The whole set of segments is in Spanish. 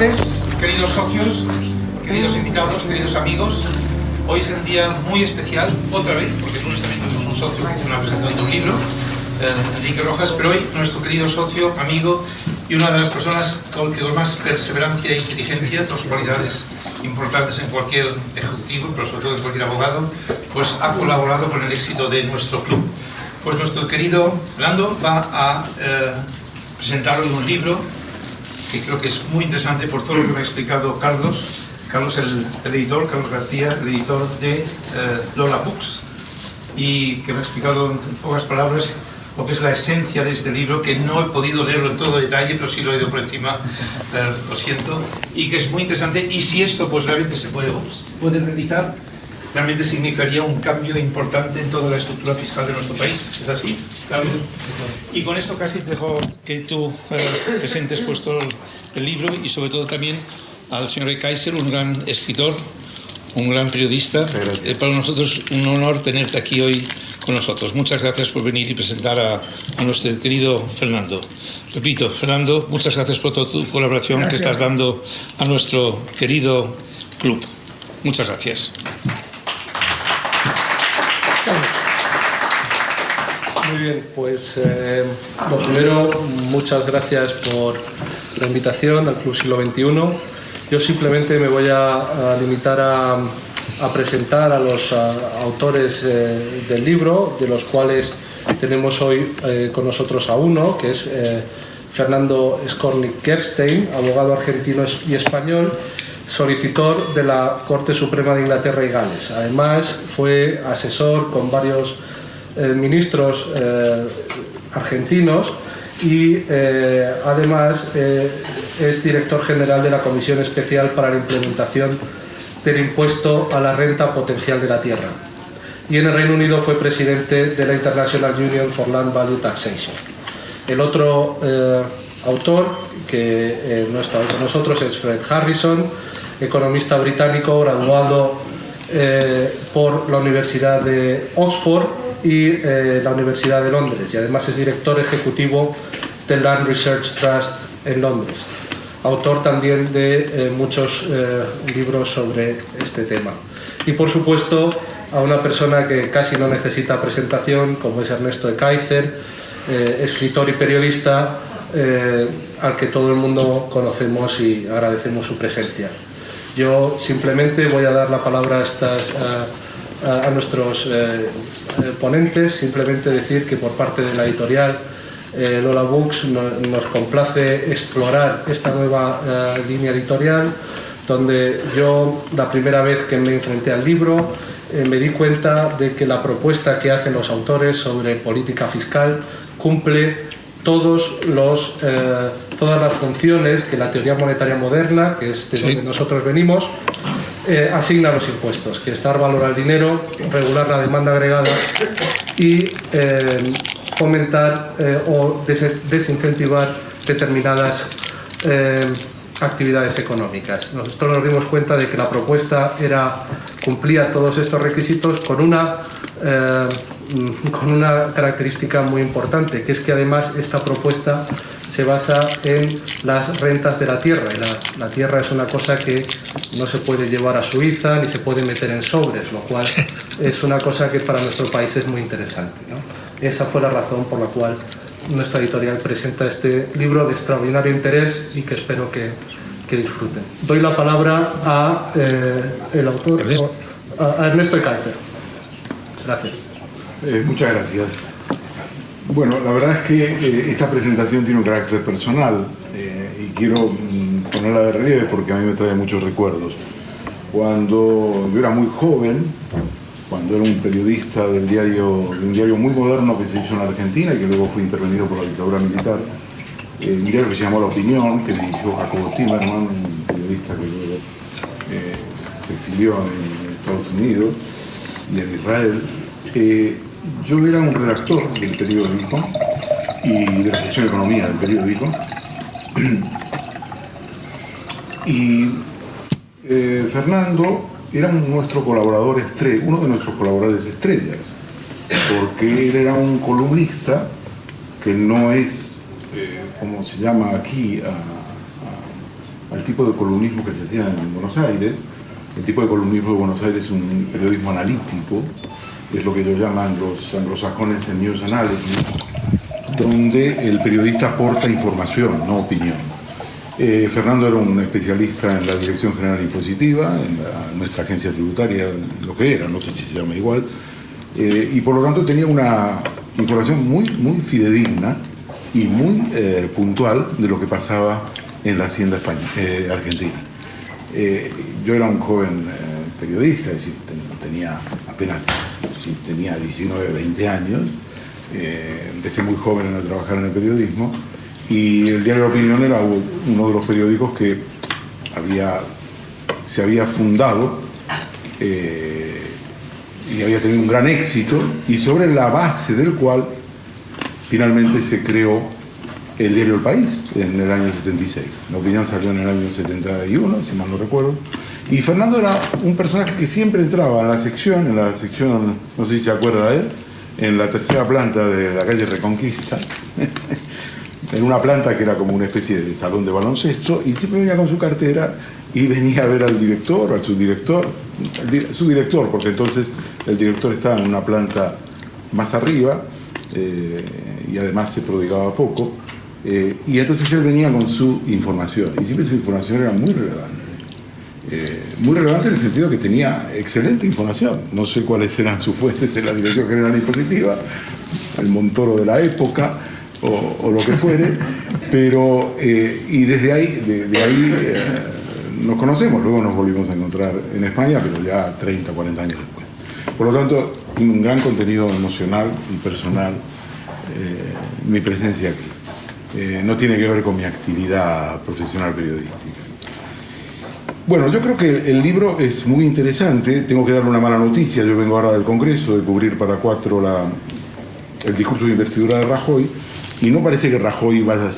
tardes, queridos socios, queridos invitados, queridos amigos. Hoy es un día muy especial, otra vez, porque el lunes también tuvimos un socio que hizo una presentación de un libro, Enrique Rojas, pero hoy nuestro querido socio, amigo y una de las personas con más perseverancia e inteligencia, dos cualidades importantes en cualquier ejecutivo, pero sobre todo en cualquier abogado, pues ha colaborado con el éxito de nuestro club. Pues nuestro querido Fernando va a presentar hoy un libro que creo que es muy interesante por todo lo que me ha explicado Carlos, el editor, Carlos García, el editor de Lola Books, y que me ha explicado en pocas palabras lo que es la esencia de este libro, que no he podido leerlo en todo detalle, pero sí lo he leído por encima, lo siento, y que es muy interesante. Y si esto pues realmente se puede realizar, realmente significaría un cambio importante en toda la estructura fiscal de nuestro país. ¿Es así, Carlos? Y con esto casi dejo que tú presentes pues todo el libro, y sobre todo también al señor E. Kaiser, un gran escritor, un gran periodista. Para nosotros un honor tenerte aquí hoy con nosotros. Muchas gracias por venir y presentar a nuestro querido Fernando. Repito, Fernando, muchas gracias por toda tu colaboración que estás dando a nuestro querido club. Muchas gracias. Muy bien, pues lo primero, muchas gracias por la invitación al Club Siglo XXI. Yo simplemente me voy a limitar a presentar a los autores del libro, de los cuales tenemos hoy con nosotros a uno, que es Fernando Skornik-Gerstein, abogado argentino y español, solicitor de la Corte Suprema de Inglaterra y Gales. Además, fue asesor con varios ministros argentinos y además es director general de la Comisión Especial para la Implementación del Impuesto a la Renta Potencial de la Tierra. Y en el Reino Unido fue presidente de la International Union for Land Value Taxation. El otro autor que no está hoy con nosotros es Fred Harrison, economista británico graduado por la Universidad de Oxford y la Universidad de Londres, y además es director ejecutivo del Land Research Trust en Londres, autor también de muchos libros sobre este tema. Y por supuesto a una persona que casi no necesita presentación, como es Ernesto E. Kaiser, escritor y periodista, al que todo el mundo conocemos y agradecemos su presencia. Yo simplemente voy a dar la palabra a nuestros ponentes, simplemente decir que por parte de la editorial Lola Books nos complace explorar esta nueva línea editorial, donde yo, la primera vez que me enfrenté al libro, me di cuenta de que la propuesta que hacen los autores sobre política fiscal cumple todas las funciones que la teoría monetaria moderna, que es de donde nosotros venimos, asigna a los impuestos, que es dar valor al dinero, regular la demanda agregada y fomentar o desincentivar determinadas actividades económicas. Nosotros nos dimos cuenta de que la propuesta cumplía todos estos requisitos con una característica muy importante, que es que además esta propuesta se basa en las rentas de la tierra, y la tierra es una cosa que no se puede llevar a Suiza ni se puede meter en sobres, lo cual es una cosa que para nuestro país es muy interesante, ¿no? Esa fue la razón por la cual nuestra editorial presenta este libro de extraordinario interés y que espero que disfruten. Doy la palabra a el autor, a Ernesto E. Kaiser. Gracias. Muchas gracias. Bueno, la verdad es que esta presentación tiene un carácter personal y quiero ponerla de relieve porque a mí me trae muchos recuerdos. Cuando yo era muy joven, cuando era un periodista de un diario muy moderno que se hizo en la Argentina y que luego fue intervenido por la dictadura militar, un diario que se llamó La Opinión, que dirigió Jacobo Timerman, un periodista que luego se exilió en Estados Unidos y en Israel. Yo era un redactor del periódico y de la sección de economía del periódico, y Fernando era uno de nuestros colaboradores estrellas, porque él era un columnista que no es, como se llama aquí, al tipo de columnismo que se hacía en Buenos Aires. El tipo de columnismo de Buenos Aires es un periodismo analítico, es lo que ellos llaman los anglosajones en news analysis, donde el periodista aporta información, no opinión. Fernando era un especialista en la Dirección General Impositiva, en nuestra agencia tributaria, lo que era, no sé si se llama igual, y por lo tanto tenía una información muy fidedigna y muy puntual de lo que pasaba en la hacienda argentina. Yo era un joven periodista, es decir, tenía apenas, tenía 19, 20 años, empecé muy joven a trabajar en el periodismo, y el diario La Opinión era uno de los periódicos que se había fundado y había tenido un gran éxito, y sobre la base del cual finalmente se creó el diario El País en el año 76. La Opinión salió en el año 71, si mal no recuerdo. Y Fernando era un personaje que siempre entraba en la sección, no sé si se acuerda de él, en la tercera planta de la calle Reconquista, en una planta que era como una especie de salón de baloncesto, y siempre venía con su cartera y venía a ver al director o al subdirector, su director, porque entonces el director estaba en una planta más arriba, y además se prodigaba poco, y entonces él venía con su información, y siempre su información era muy relevante en el sentido que tenía excelente información. No sé cuáles eran sus fuentes en la Dirección General Impositiva, el Montoro de la época o lo que fuere, pero y desde ahí nos conocemos. Luego nos volvimos a encontrar en España, pero ya 30, 40 años después. Por lo tanto, tiene un gran contenido emocional y personal mi presencia aquí. No tiene que ver con mi actividad profesional periodística. Bueno, yo creo que el libro es muy interesante. Tengo que darle una mala noticia. Yo vengo ahora del Congreso de cubrir para 4 el discurso de investidura de Rajoy, y no parece que Rajoy vaya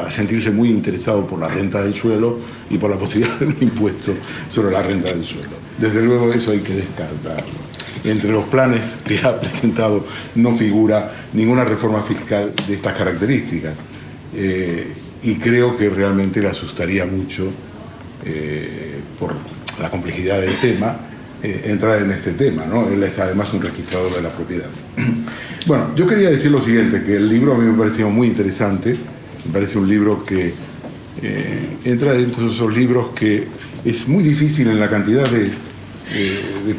a sentirse muy interesado por la renta del suelo y por la posibilidad de un impuesto sobre la renta del suelo. Desde luego eso hay que descartarlo. Entre los planes que ha presentado no figura ninguna reforma fiscal de estas características, y creo que realmente le asustaría mucho, por la complejidad del tema, entrar en este tema, ¿no? Él es además un registrador de la propiedad. Bueno, yo quería decir lo siguiente, que el libro a mí me pareció muy interesante. Me parece un libro que entra dentro de esos libros que es muy difícil en la cantidad de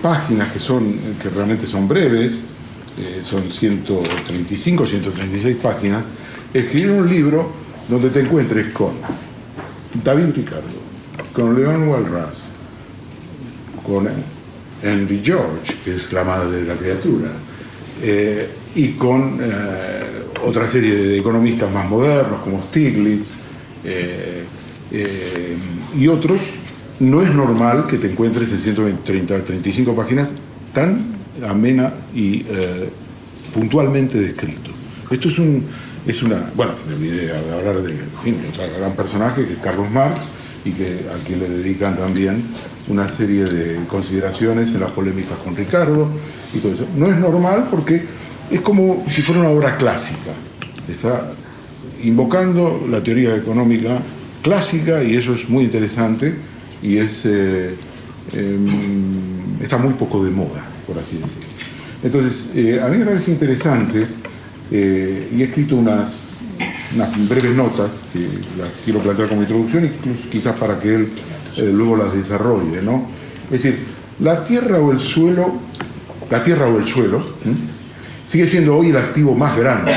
páginas que realmente son breves, son 135, 136 páginas, escribir un libro donde te encuentres con David Ricardo, con Leon Walras, con Henry George, que es la madre de la criatura, y con otra serie de economistas más modernos como Stiglitz y otros. No es normal que te encuentres en 135 páginas tan amena y puntualmente descrito. Esto es una... Bueno, me olvidé hablar de otro gran personaje, que es Carlos Marx, y a quien le dedican también una serie de consideraciones en las polémicas con Ricardo y todo eso. No es normal porque es como si fuera una obra clásica. Está invocando la teoría económica clásica, y eso es muy interesante, y está muy poco de moda, por así decirlo. Entonces, a mí me parece interesante, y he escrito unas breves notas que las quiero plantear como introducción, incluso quizás para que él luego las desarrolle, ¿no? Es decir, la tierra o el suelo sigue siendo hoy el activo más grande,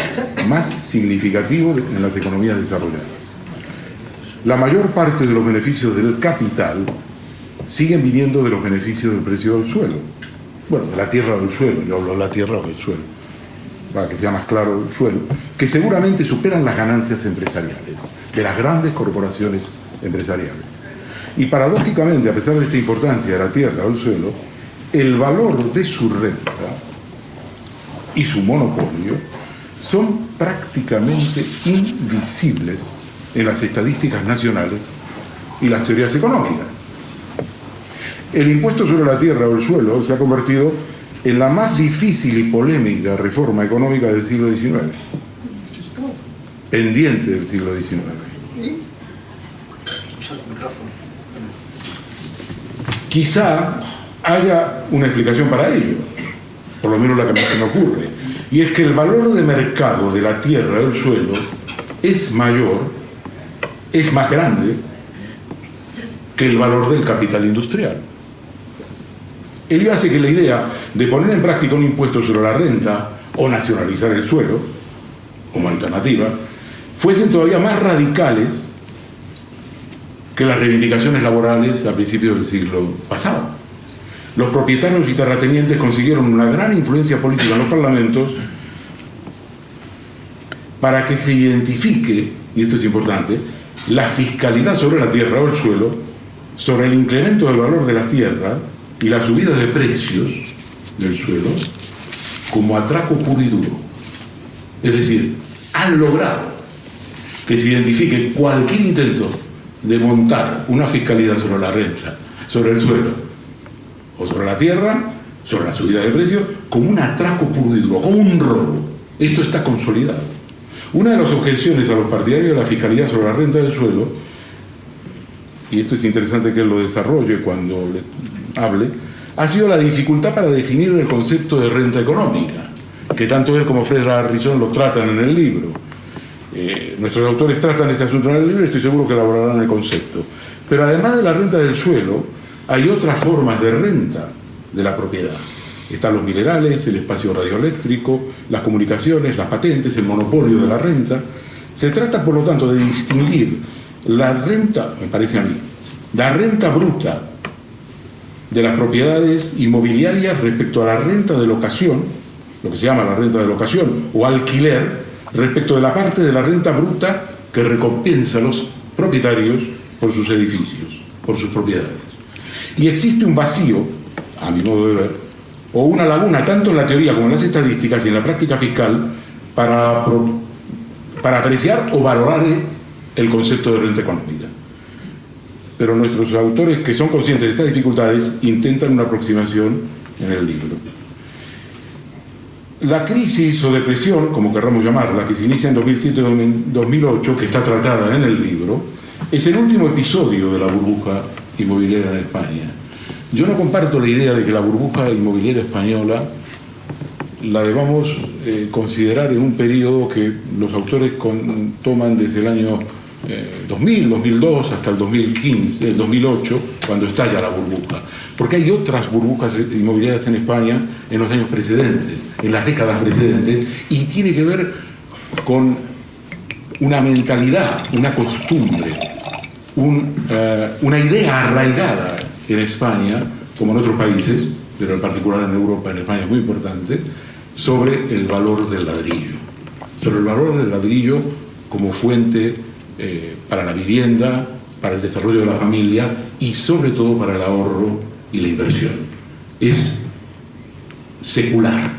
más significativo en las economías desarrolladas. La mayor parte de los beneficios del capital siguen viniendo de los beneficios del precio del suelo. Bueno, de la tierra o del suelo, yo hablo de la tierra o del suelo, para que sea más claro el suelo, que seguramente superan las ganancias empresariales de las grandes corporaciones empresariales. Y paradójicamente, a pesar de esta importancia de la tierra o el suelo, el valor de su renta y su monopolio son prácticamente invisibles en las estadísticas nacionales y las teorías económicas. El impuesto sobre la tierra o el suelo se ha convertido en la más difícil y polémica reforma económica del siglo XIX, pendiente del siglo XIX. Quizá haya una explicación para ello, por lo menos la que más se me ocurre, y es que el valor de mercado de la tierra, del suelo, es mayor, es más grande que el valor del capital industrial. Ello hace que la idea de poner en práctica un impuesto sobre la renta o nacionalizar el suelo, como alternativa, fuesen todavía más radicales que las reivindicaciones laborales a principios del siglo pasado. Los propietarios y terratenientes consiguieron una gran influencia política en los parlamentos para que se identifique, y esto es importante, la fiscalidad sobre la tierra o el suelo, sobre el incremento del valor de la tierra y la subida de precios del suelo como atraco puro y duro. Es decir, han logrado que se identifique cualquier intento de montar una fiscalidad sobre la renta, sobre el suelo o sobre la tierra, sobre la subida de precios, como un atraco puro y duro, como un robo. Esto está consolidado. Una de las objeciones a los partidarios de la fiscalidad sobre la renta del suelo, y esto es interesante que él lo desarrolle cuando le hable, ha sido la dificultad para definir el concepto de renta económica, que tanto él como Fred Harrison lo tratan en el libro. Nuestros autores tratan este asunto en el libro y estoy seguro que elaborarán el concepto. Pero además de la renta del suelo, hay otras formas de renta de la propiedad. Están los minerales, el espacio radioeléctrico, las comunicaciones, las patentes, el monopolio de la renta. Se trata, por lo tanto, de distinguir la renta, me parece a mí, la renta bruta de las propiedades inmobiliarias respecto a la renta de locación, lo que se llama la renta de locación o alquiler, respecto de la parte de la renta bruta que recompensa a los propietarios por sus edificios, por sus propiedades. Y existe un vacío, a mi modo de ver, o una laguna, tanto en la teoría como en las estadísticas y en la práctica fiscal, para apreciar o valorar el concepto de renta económica. Pero nuestros autores, que son conscientes de estas dificultades, intentan una aproximación en el libro. La crisis o depresión, como querramos llamarla, que se inicia en 2007-2008, que está tratada en el libro, es el último episodio de la burbuja inmobiliaria en España. Yo no comparto la idea de que la burbuja inmobiliaria española la debamos considerar en un periodo que los autores toman desde el año 2000, 2002 hasta el 2015, el 2008, cuando estalla la burbuja. Porque hay otras burbujas inmobiliarias en España en los años precedentes, en las décadas precedentes, y tiene que ver con una mentalidad, una costumbre, una idea arraigada en España, como en otros países, pero en particular en Europa, en España es muy importante, sobre el valor del ladrillo. Sobre el valor del ladrillo como fuente para la vivienda, para el desarrollo de la familia y sobre todo para el ahorro y la inversión. Es secular.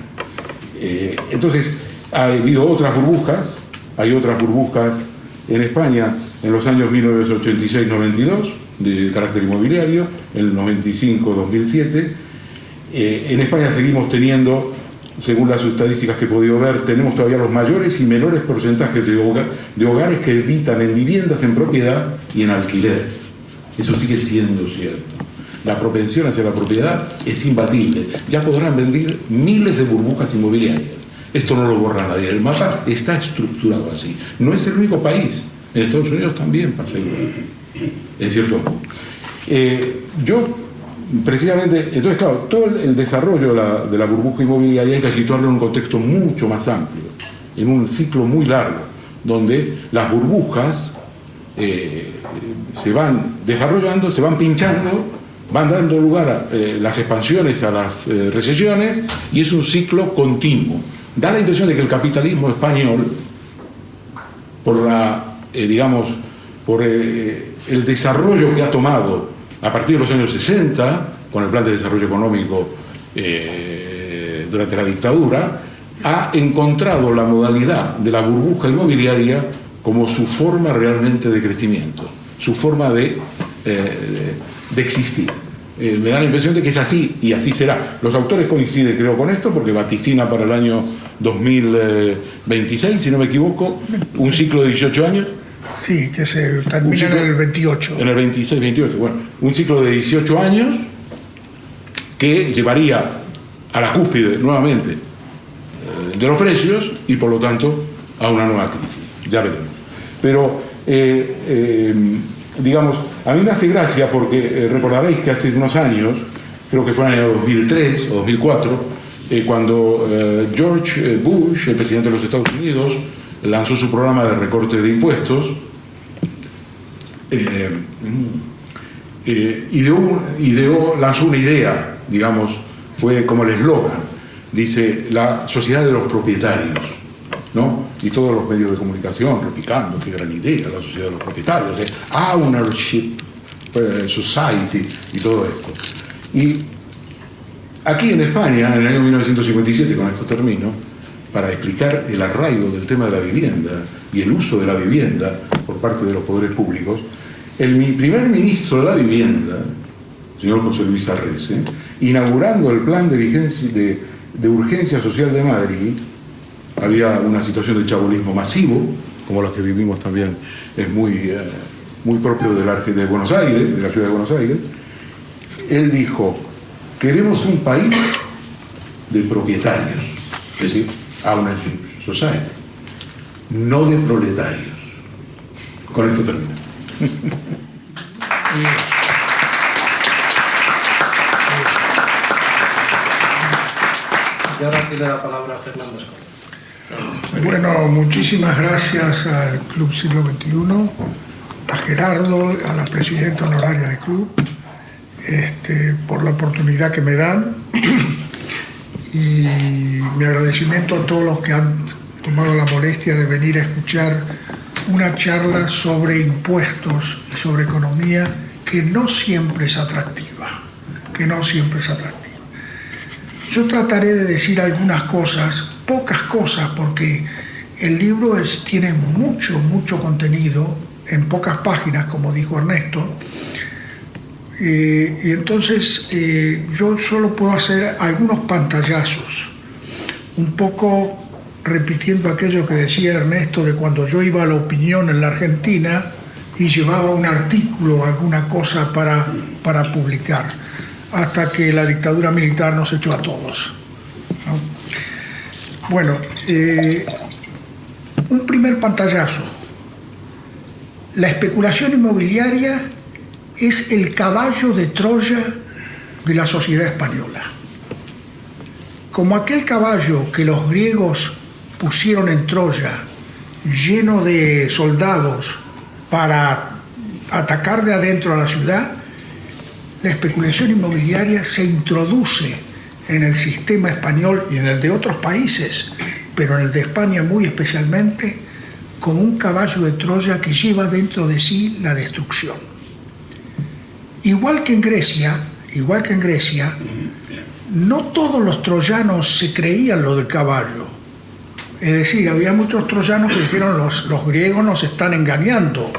Entonces, ha habido otras burbujas, hay otras burbujas en España en los años 1986-92, de carácter inmobiliario, en el 95-2007. En España seguimos teniendo, según las estadísticas que he podido ver, tenemos todavía los mayores y menores porcentajes de hogares que habitan en viviendas en propiedad y en alquiler. Eso sigue siendo cierto. La propensión hacia la propiedad es imbatible. Ya podrán venir miles de burbujas inmobiliarias. Esto no lo borra nadie. El mapa está estructurado así. No es el único país. En Estados Unidos también pasa igual. En cierto modo. Yo, precisamente, entonces, claro, todo el desarrollo de la burbuja inmobiliaria hay que situarlo en un contexto mucho más amplio, en un ciclo muy largo, donde las burbujas se van desarrollando, se van pinchando, van dando lugar a las expansiones, a las recesiones, y es un ciclo continuo. Da la impresión de que el capitalismo español, por el desarrollo que ha tomado a partir de los años 60, con el Plan de Desarrollo Económico durante la dictadura, ha encontrado la modalidad de la burbuja inmobiliaria como su forma realmente de crecimiento, su forma de existir. Me da la impresión de que es así y así será. Los autores coinciden, creo, con esto, porque vaticina para el año 2026, si no me equivoco, un ciclo de 18 años Sí, que se termina en el 28. En el 26-28, bueno, un ciclo de 18 años que llevaría a la cúspide nuevamente de los precios y por lo tanto a una nueva crisis, ya veremos. Pero, digamos, a mí me hace gracia porque recordaréis que hace unos años, creo que fue en el año 2003 o 2004, cuando George Bush, el presidente de los Estados Unidos, lanzó su programa de recorte de impuestos, lanzó una idea, digamos, fue como el eslogan, dice, la sociedad de los propietarios, ¿no? Y todos los medios de comunicación replicando, qué gran idea, la sociedad de los propietarios, ownership society y todo esto. Y aquí en España, en el año 1957, con esto termino, para explicar el arraigo del tema de la vivienda y el uso de la vivienda por parte de los poderes públicos, el primer ministro de la vivienda, señor José Luis Arrese, inaugurando el plan de urgencia social de Madrid, había una situación de chabolismo masivo, como la que vivimos también, es muy propio de Buenos Aires, de la ciudad de Buenos Aires. Él dijo, queremos un país de propietarios, es decir, ownership society, no de proletarios. Con esto termino. Y ahora tiene la palabra Fernando Escobar. Bueno, muchísimas gracias al Club Siglo XXI, a Gerardo, a la presidenta honoraria del club, por la oportunidad que me dan, y mi agradecimiento a todos los que han tomado la molestia de venir a escuchar una charla sobre impuestos y sobre economía que no siempre es atractiva, Yo trataré de decir algunas cosas, pocas cosas, porque el libro tiene mucho contenido en pocas páginas, como dijo Ernesto, y entonces yo solo puedo hacer algunos pantallazos, un poco repitiendo aquello que decía Ernesto de cuando yo iba a La Opinión en la Argentina y llevaba un artículo o alguna cosa para publicar, hasta que la dictadura militar nos echó a todos, ¿no? Bueno, un primer pantallazo. La especulación inmobiliaria es el caballo de Troya de la sociedad española. Como aquel caballo que los griegos pusieron en Troya, lleno de soldados para atacar de adentro a la ciudad, la especulación inmobiliaria se introduce en el sistema español y en el de otros países, pero en el de España muy especialmente, como un caballo de Troya que lleva dentro de sí la destrucción. Igual que en Grecia, no todos los troyanos se creían lo del caballo. Es decir, había muchos troyanos que dijeron los griegos nos están engañando,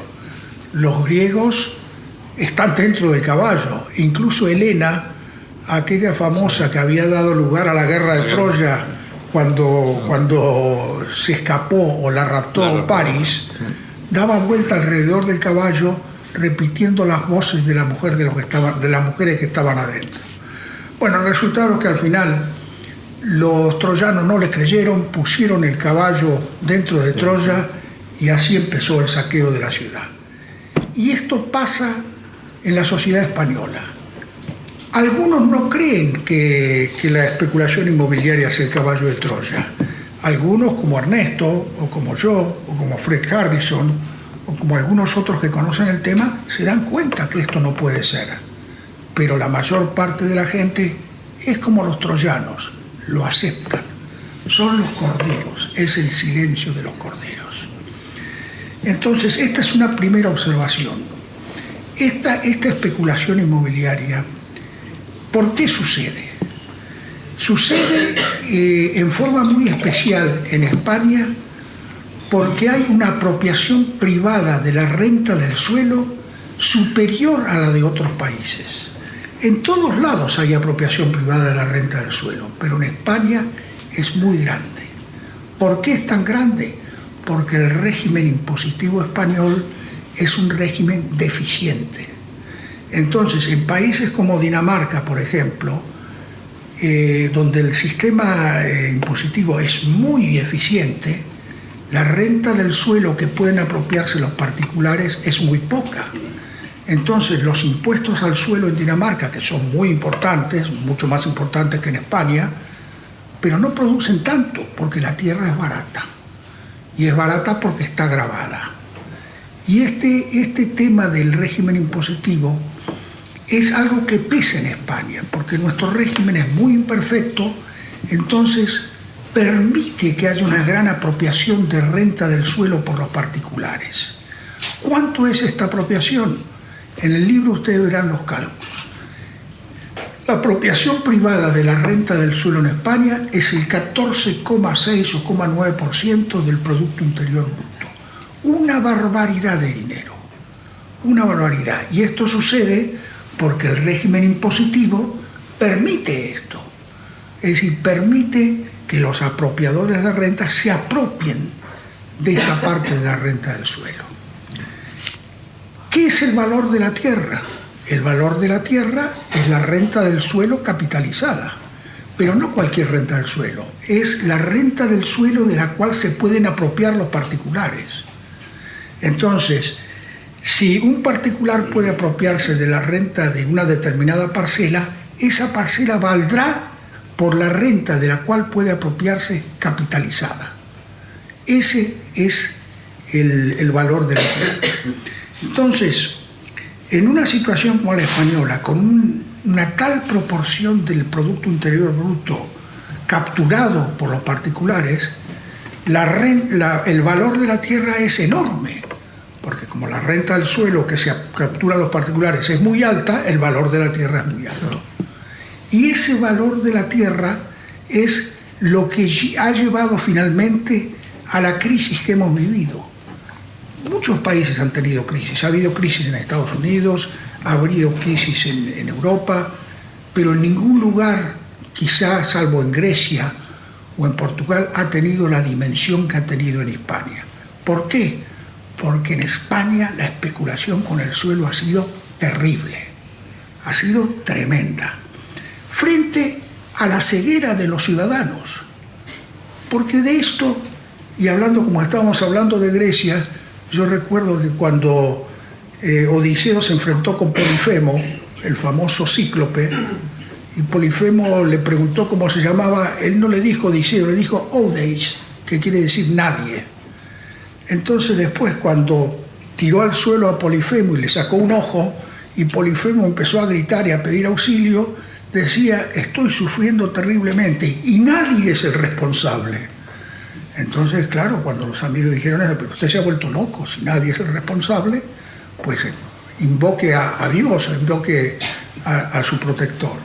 los griegos están dentro del caballo. Incluso Helena, aquella famosa que había dado lugar a la guerra de Troya cuando se escapó o la raptó París, daba vuelta alrededor del caballo repitiendo las voces de las mujeres que estaban adentro. Bueno, el resultado es que al final los troyanos no les creyeron, pusieron el caballo dentro de Troya y así empezó el saqueo de la ciudad. Y esto pasa en la sociedad española. Algunos no creen que la especulación inmobiliaria es el caballo de Troya. Algunos, como Ernesto, o como yo, o como Fred Harrison, o como algunos otros que conocen el tema, se dan cuenta que esto no puede ser. Pero la mayor parte de la gente es como los troyanos, lo aceptan. Son los corderos, es el silencio de los corderos. Entonces, esta es una primera observación. Esta especulación inmobiliaria, ¿por qué sucede? Sucede en forma muy especial en España porque hay una apropiación privada de la renta del suelo superior a la de otros países. En todos lados hay apropiación privada de la renta del suelo, pero en España es muy grande. ¿Por qué es tan grande? porque el régimen impositivo español es un régimen deficiente. Entonces, en países como Dinamarca, por ejemplo, donde el sistema impositivo es muy eficiente, la renta del suelo que pueden apropiarse los particulares es muy poca. Entonces, los impuestos al suelo en Dinamarca, que son muy importantes, mucho más importantes que en España, pero no producen tanto porque la tierra es barata. Y es barata porque está gravada. Y este tema del régimen impositivo es algo que pesa en España, porque nuestro régimen es muy imperfecto, entonces permite que haya una gran apropiación de renta del suelo por los particulares. ¿Cuánto es esta apropiación? En el libro ustedes verán los cálculos. La apropiación privada de la renta del suelo en España es el 14,6 o 0,9% del Producto Interior Bruto. Una barbaridad de dinero, una barbaridad. Y esto sucede porque el régimen impositivo permite esto. Es decir, permite que los apropiadores de renta se apropien de esta parte de la renta del suelo. ¿Qué es el valor de la tierra? El valor de la tierra es la renta del suelo capitalizada, pero no cualquier renta del suelo, es la renta del suelo de la cual se pueden apropiar los particulares. Entonces, si un particular puede apropiarse de la renta de una determinada parcela, esa parcela valdrá por la renta de la cual puede apropiarse capitalizada. Ese es el valor de la tierra. Entonces, en una situación como la española, con una tal proporción del Producto Interior Bruto capturado por los particulares, el valor de la tierra es enorme, porque como la renta del suelo que se captura a los particulares es muy alta, el valor de la tierra es muy alto. Y ese valor de la tierra es lo que ha llevado finalmente a la crisis que hemos vivido. Muchos países han tenido crisis. Ha habido crisis en Estados Unidos, ha habido crisis en Europa, pero en ningún lugar, quizá salvo en Grecia o en Portugal, ha tenido la dimensión que ha tenido en España. ¿Por qué? Porque en España la especulación con el suelo ha sido terrible, ha sido tremenda, frente a la ceguera de los ciudadanos. Porque de esto, y hablando como estábamos hablando de Grecia, yo recuerdo que cuando Odiseo se enfrentó con Polifemo, el famoso cíclope, y Polifemo le preguntó cómo se llamaba, él no le dijo Odiseo, le dijo Odeis, que quiere decir nadie. Entonces después, cuando tiró al suelo a Polifemo y le sacó un ojo, y Polifemo empezó a gritar y a pedir auxilio, decía, estoy sufriendo terriblemente y nadie es el responsable. Entonces, claro, cuando los amigos dijeron eso, pero usted se ha vuelto loco, si nadie es el responsable, pues invoque a Dios, invoque a su protector.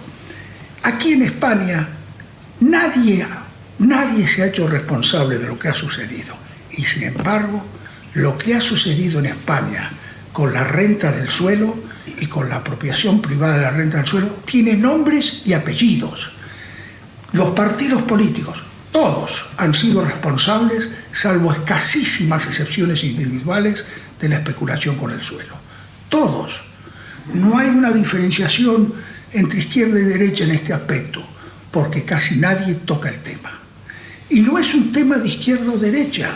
Aquí en España nadie se ha hecho responsable de lo que ha sucedido. Y sin embargo, lo que ha sucedido en España con la renta del suelo y con la apropiación privada de la renta del suelo tiene nombres y apellidos. Los partidos políticos, todos han sido responsables, salvo escasísimas excepciones individuales, de la especulación con el suelo. Todos. No hay una diferenciación entre izquierda y derecha en este aspecto, porque casi nadie toca el tema. Y no es un tema de izquierda o derecha,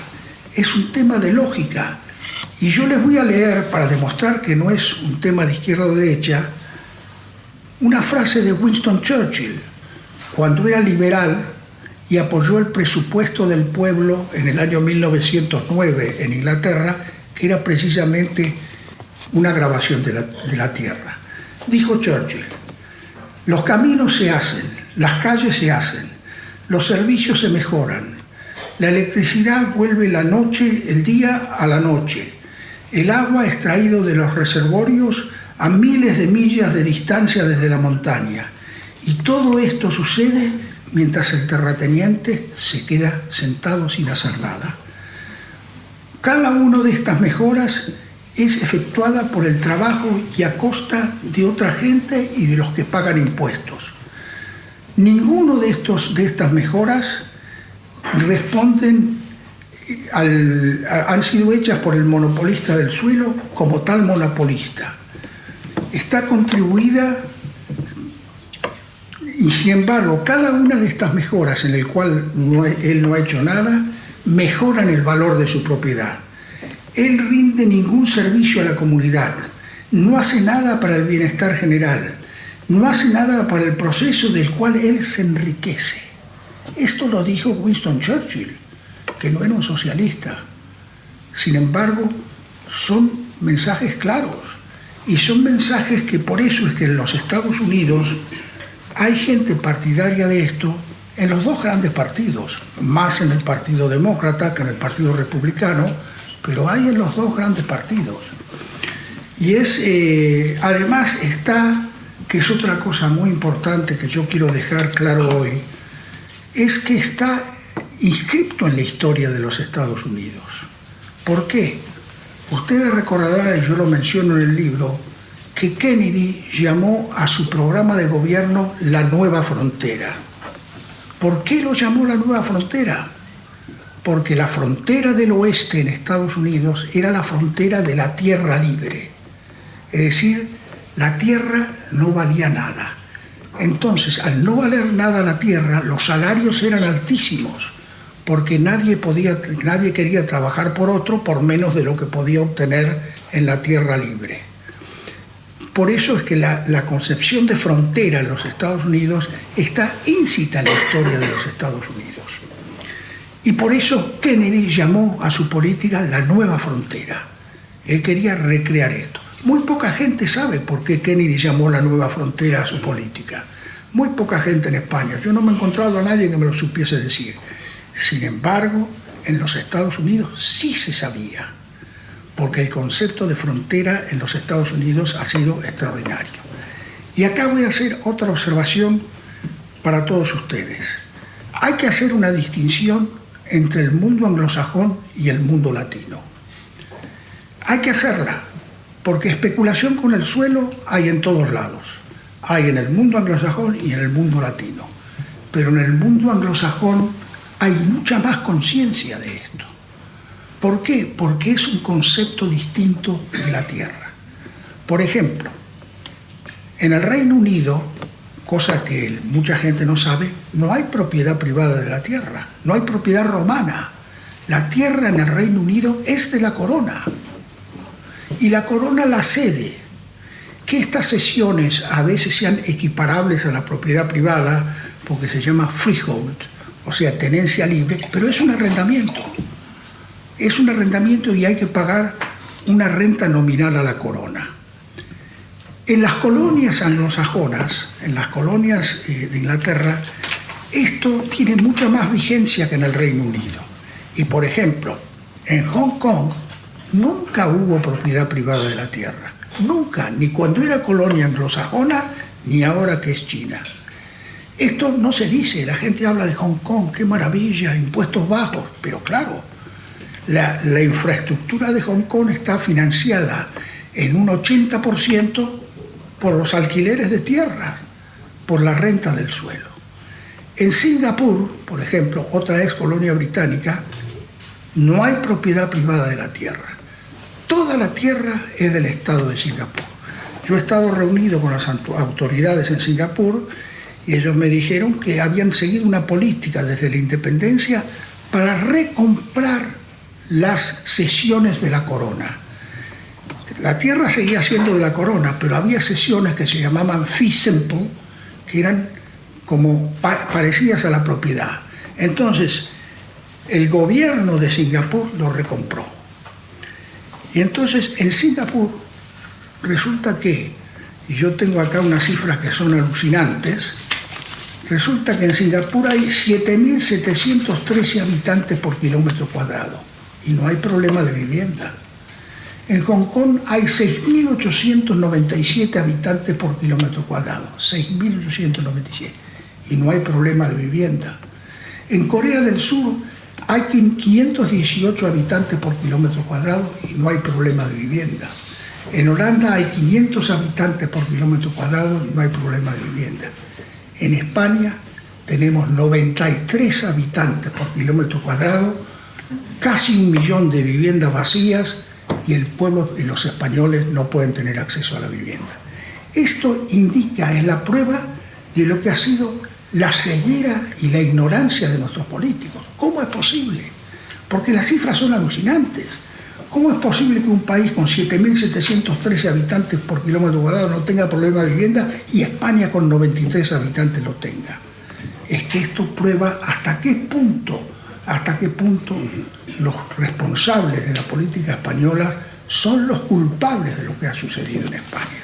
es un tema de lógica. Y yo les voy a leer, para demostrar que no es un tema de izquierda o derecha, una frase de Winston Churchill, cuando era liberal y apoyó el presupuesto del pueblo en el año 1909 en Inglaterra, que era precisamente una grabación de la tierra. Dijo Churchill, los caminos se hacen, las calles se hacen, los servicios se mejoran, la electricidad vuelve el día a la noche, el agua extraído de los reservorios a miles de millas de distancia desde la montaña. Y todo esto sucede mientras el terrateniente se queda sentado sin hacer nada. Cada una de estas mejoras es efectuada por el trabajo y a costa de otra gente y de los que pagan impuestos. Ninguno de estas mejoras responden han sido hechas por el monopolista del suelo como tal monopolista. Está contribuida y, sin embargo, cada una de estas mejoras en el cual él no ha hecho nada, mejoran el valor de su propiedad. Él rinde ningún servicio a la comunidad, no hace nada para el bienestar general, no hace nada para el proceso del cual él se enriquece. Esto lo dijo Winston Churchill, que no era un socialista. Sin embargo, son mensajes claros, y son mensajes que por eso es que en los Estados Unidos hay gente partidaria de esto en los dos grandes partidos, más en el Partido Demócrata que en el Partido Republicano, pero hay en los dos grandes partidos. Y además está, que es otra cosa muy importante que yo quiero dejar claro hoy, es que está inscripto en la historia de los Estados Unidos. ¿Por qué? Ustedes recordarán, y yo lo menciono en el libro, que Kennedy llamó a su programa de gobierno la Nueva Frontera. ¿Por qué lo llamó la Nueva Frontera? Porque la frontera del oeste en Estados Unidos era la frontera de la tierra libre. Es decir, la tierra no valía nada. Entonces, al no valer nada la tierra, los salarios eran altísimos, porque nadie quería trabajar por otro por menos de lo que podía obtener en la tierra libre. Por eso es que la concepción de frontera en los Estados Unidos está íncita en la historia de los Estados Unidos. Y por eso Kennedy llamó a su política la Nueva Frontera. Él quería recrear esto. Muy poca gente sabe por qué Kennedy llamó la Nueva Frontera a su política. Muy poca gente en España. Yo no me he encontrado a nadie que me lo supiese decir. Sin embargo, en los Estados Unidos sí se sabía, porque el concepto de frontera en los Estados Unidos ha sido extraordinario. Y acá voy a hacer otra observación para todos ustedes. Hay que hacer una distinción entre el mundo anglosajón y el mundo latino. Hay que hacerla, porque especulación con el suelo hay en todos lados. Hay en el mundo anglosajón y en el mundo latino. Pero en el mundo anglosajón hay mucha más conciencia de esto. ¿Por qué? Porque es un concepto distinto de la tierra. Por ejemplo, en el Reino Unido, cosa que mucha gente no sabe, no hay propiedad privada de la tierra, no hay propiedad romana. La tierra en el Reino Unido es de la corona, y la corona la cede. Que estas cesiones a veces sean equiparables a la propiedad privada, porque se llama freehold, o sea, tenencia libre, pero es un arrendamiento. Es un arrendamiento y hay que pagar una renta nominal a la corona. En las colonias anglosajonas, en las colonias de Inglaterra, esto tiene mucha más vigencia que en el Reino Unido. Y, por ejemplo, en Hong Kong nunca hubo propiedad privada de la tierra. Nunca, ni cuando era colonia anglosajona, ni ahora que es China. Esto no se dice, la gente habla de Hong Kong, qué maravilla, impuestos bajos, pero claro, la infraestructura de Hong Kong está financiada en un 80% por los alquileres de tierra, por la renta del suelo. En Singapur, por ejemplo, otra ex colonia británica, no hay propiedad privada de la tierra. Toda la tierra es del Estado de Singapur. Yo he estado reunido con las autoridades en Singapur y ellos me dijeron que habían seguido una política desde la independencia para recomprar las cesiones de la corona. La tierra seguía siendo de la corona, pero había cesiones que se llamaban fee simple, que eran como parecidas a la propiedad. Entonces, el gobierno de Singapur lo recompró. Y entonces, en Singapur, resulta que, y yo tengo acá unas cifras que son alucinantes, resulta que en Singapur hay 7.713 habitantes por kilómetro cuadrado y no hay problema de vivienda. En Hong Kong hay 6.897 habitantes por kilómetro cuadrado, 6.897, y no hay problema de vivienda. En Corea del Sur hay 518 habitantes por kilómetro cuadrado y no hay problema de vivienda. En Holanda hay 500 habitantes por kilómetro cuadrado y no hay problema de vivienda. En España tenemos 93 habitantes por kilómetro cuadrado casi 1 millón de viviendas vacías y el pueblo y los españoles no pueden tener acceso a la vivienda. Esto indica, es la prueba de lo que ha sido la ceguera y la ignorancia de nuestros políticos. ¿Cómo es posible? Porque las cifras son alucinantes. ¿Cómo es posible que un país con 7.713 habitantes por kilómetro cuadrado no tenga problema de vivienda y España con 93 habitantes lo tenga? Es que esto prueba hasta qué punto los responsables de la política española son los culpables de lo que ha sucedido en España.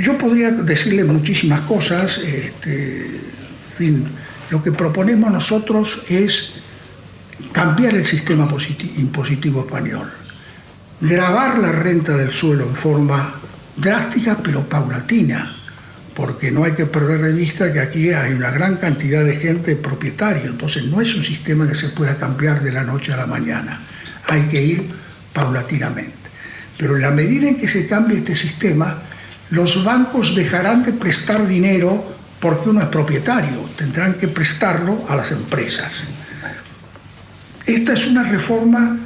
Yo podría decirles muchísimas cosas. En fin, lo que proponemos nosotros es cambiar el sistema impositivo español, gravar la renta del suelo en forma drástica pero paulatina, porque no hay que perder de vista que aquí hay una gran cantidad de gente propietaria, entonces no es un sistema que se pueda cambiar de la noche a la mañana, hay que ir paulatinamente. Pero en la medida en que se cambie este sistema, los bancos dejarán de prestar dinero porque uno es propietario, tendrán que prestarlo a las empresas. Esta es una reforma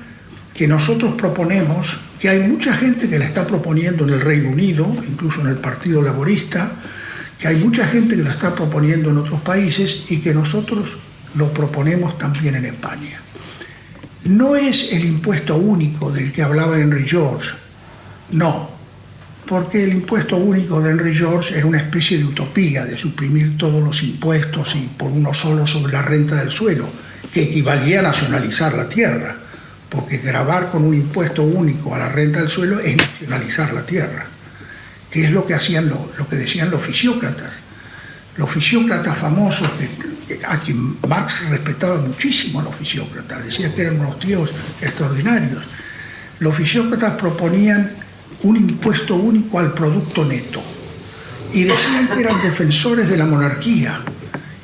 que nosotros proponemos, que hay mucha gente que la está proponiendo en el Reino Unido, incluso en el Partido Laborista, que hay mucha gente que la está proponiendo en otros países y que nosotros lo proponemos también en España. No es el impuesto único del que hablaba Henry George, no, porque el impuesto único de Henry George era una especie de utopía de suprimir todos los impuestos y por uno solo sobre la renta del suelo, que equivalía a nacionalizar la tierra, porque gravar con un impuesto único a la renta del suelo es nacionalizar la tierra, que es lo que hacían lo que decían los fisiócratas. Los fisiócratas famosos, a quien Marx respetaba muchísimo a los fisiócratas, decía que eran unos tíos extraordinarios. Los fisiócratas proponían un impuesto único al producto neto y decían que eran defensores de la monarquía.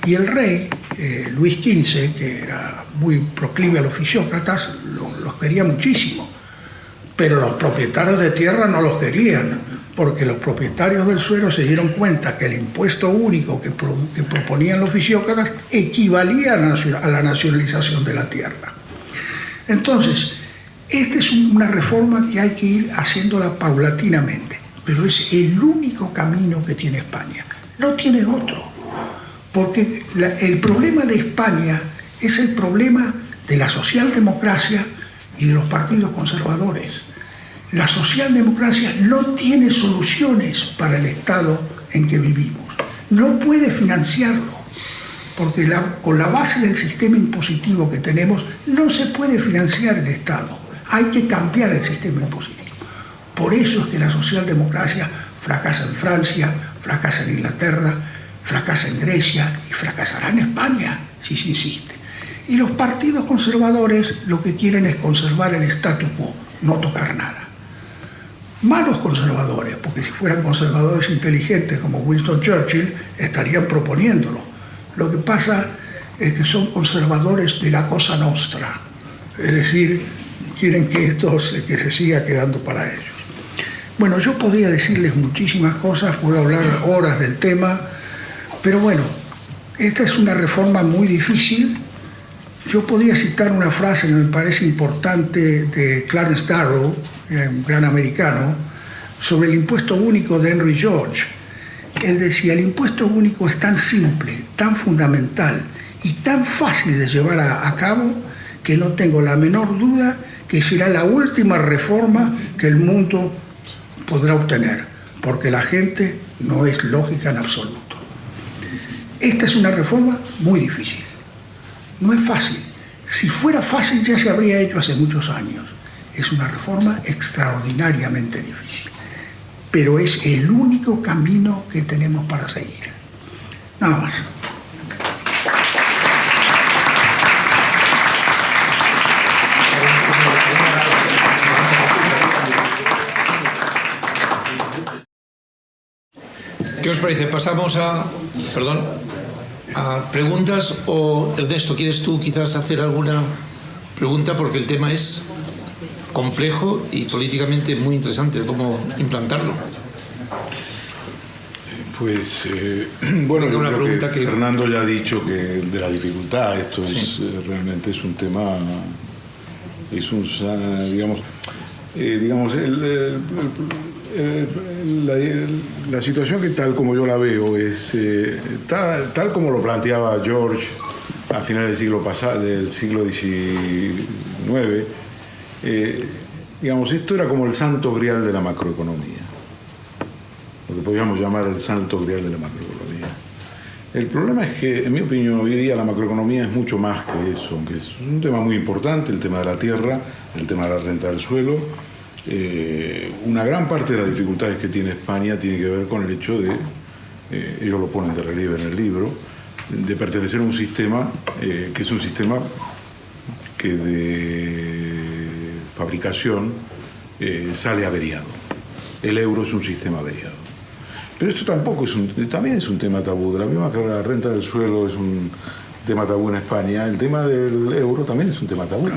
Y el rey, Luis XV, que era muy proclive a los fisiócratas, los quería muchísimo. Pero los propietarios de tierra no los querían, porque los propietarios del suelo se dieron cuenta que el impuesto único que proponían los fisiócratas equivalía a la nacionalización de la tierra. Entonces, esta es una reforma que hay que ir haciéndola paulatinamente, pero es el único camino que tiene España. No tiene otro, porque el problema de España es el problema de la socialdemocracia y de los partidos conservadores. La socialdemocracia no tiene soluciones para el estado en que vivimos. No puede financiarlo, porque con la base del sistema impositivo que tenemos no se puede financiar el Estado. Hay que cambiar el sistema impositivo. Por eso es que la socialdemocracia fracasa en Francia, fracasa en Inglaterra, fracasa en Grecia y fracasará en España si se insiste. Y los partidos conservadores lo que quieren es conservar el statu quo, no tocar nada. Malos conservadores, porque si fueran conservadores inteligentes como Winston Churchill, estarían proponiéndolo. Lo que pasa es que son conservadores de la cosa nostra, es decir, quieren que que se siga quedando para ellos. Bueno, yo podría decirles muchísimas cosas, puedo hablar horas del tema, pero bueno, esta es una reforma muy difícil. Yo podría citar una frase que me parece importante de Clarence Darrow, un gran americano, sobre el impuesto único de Henry George. Él decía, el impuesto único es tan simple, tan fundamental y tan fácil de llevar a cabo que no tengo la menor duda que será la última reforma que el mundo podrá obtener, porque la gente no es lógica en absoluto. Esta es una reforma muy difícil. No es fácil. Si fuera fácil ya se habría hecho hace muchos años. Es una reforma extraordinariamente difícil. Pero es el único camino que tenemos para seguir. Nada más. ¿Qué os parece? Pasamos a preguntas, o Ernesto, ¿quieres tú quizás hacer alguna pregunta? Porque el tema es complejo y políticamente muy interesante, cómo implantarlo. Pues, bueno, Venga, yo una creo pregunta que que- Fernando ya ha dicho que de la dificultad, esto Sí. es realmente es un tema, es un, digamos, la situación que tal como yo la veo es tal como lo planteaba George a finales del siglo pasado, del siglo XIX, digamos, esto era como el santo grial de la macroeconomía, lo que podríamos llamar el santo grial de la macroeconomía. El problema es que, en mi opinión, hoy día la macroeconomía es mucho más que eso, aunque es un tema muy importante, el tema de la tierra, el tema de la renta del suelo. Una gran parte de las dificultades que tiene España tiene que ver con el hecho de, ellos lo ponen de relieve en el libro, de pertenecer a un sistema que es un sistema que de fabricación sale averiado. El euro es un sistema averiado. Pero esto tampoco también es un tema tabú. De la misma que la renta del suelo es un tema tabú en España, el tema del euro también es un tema tabú.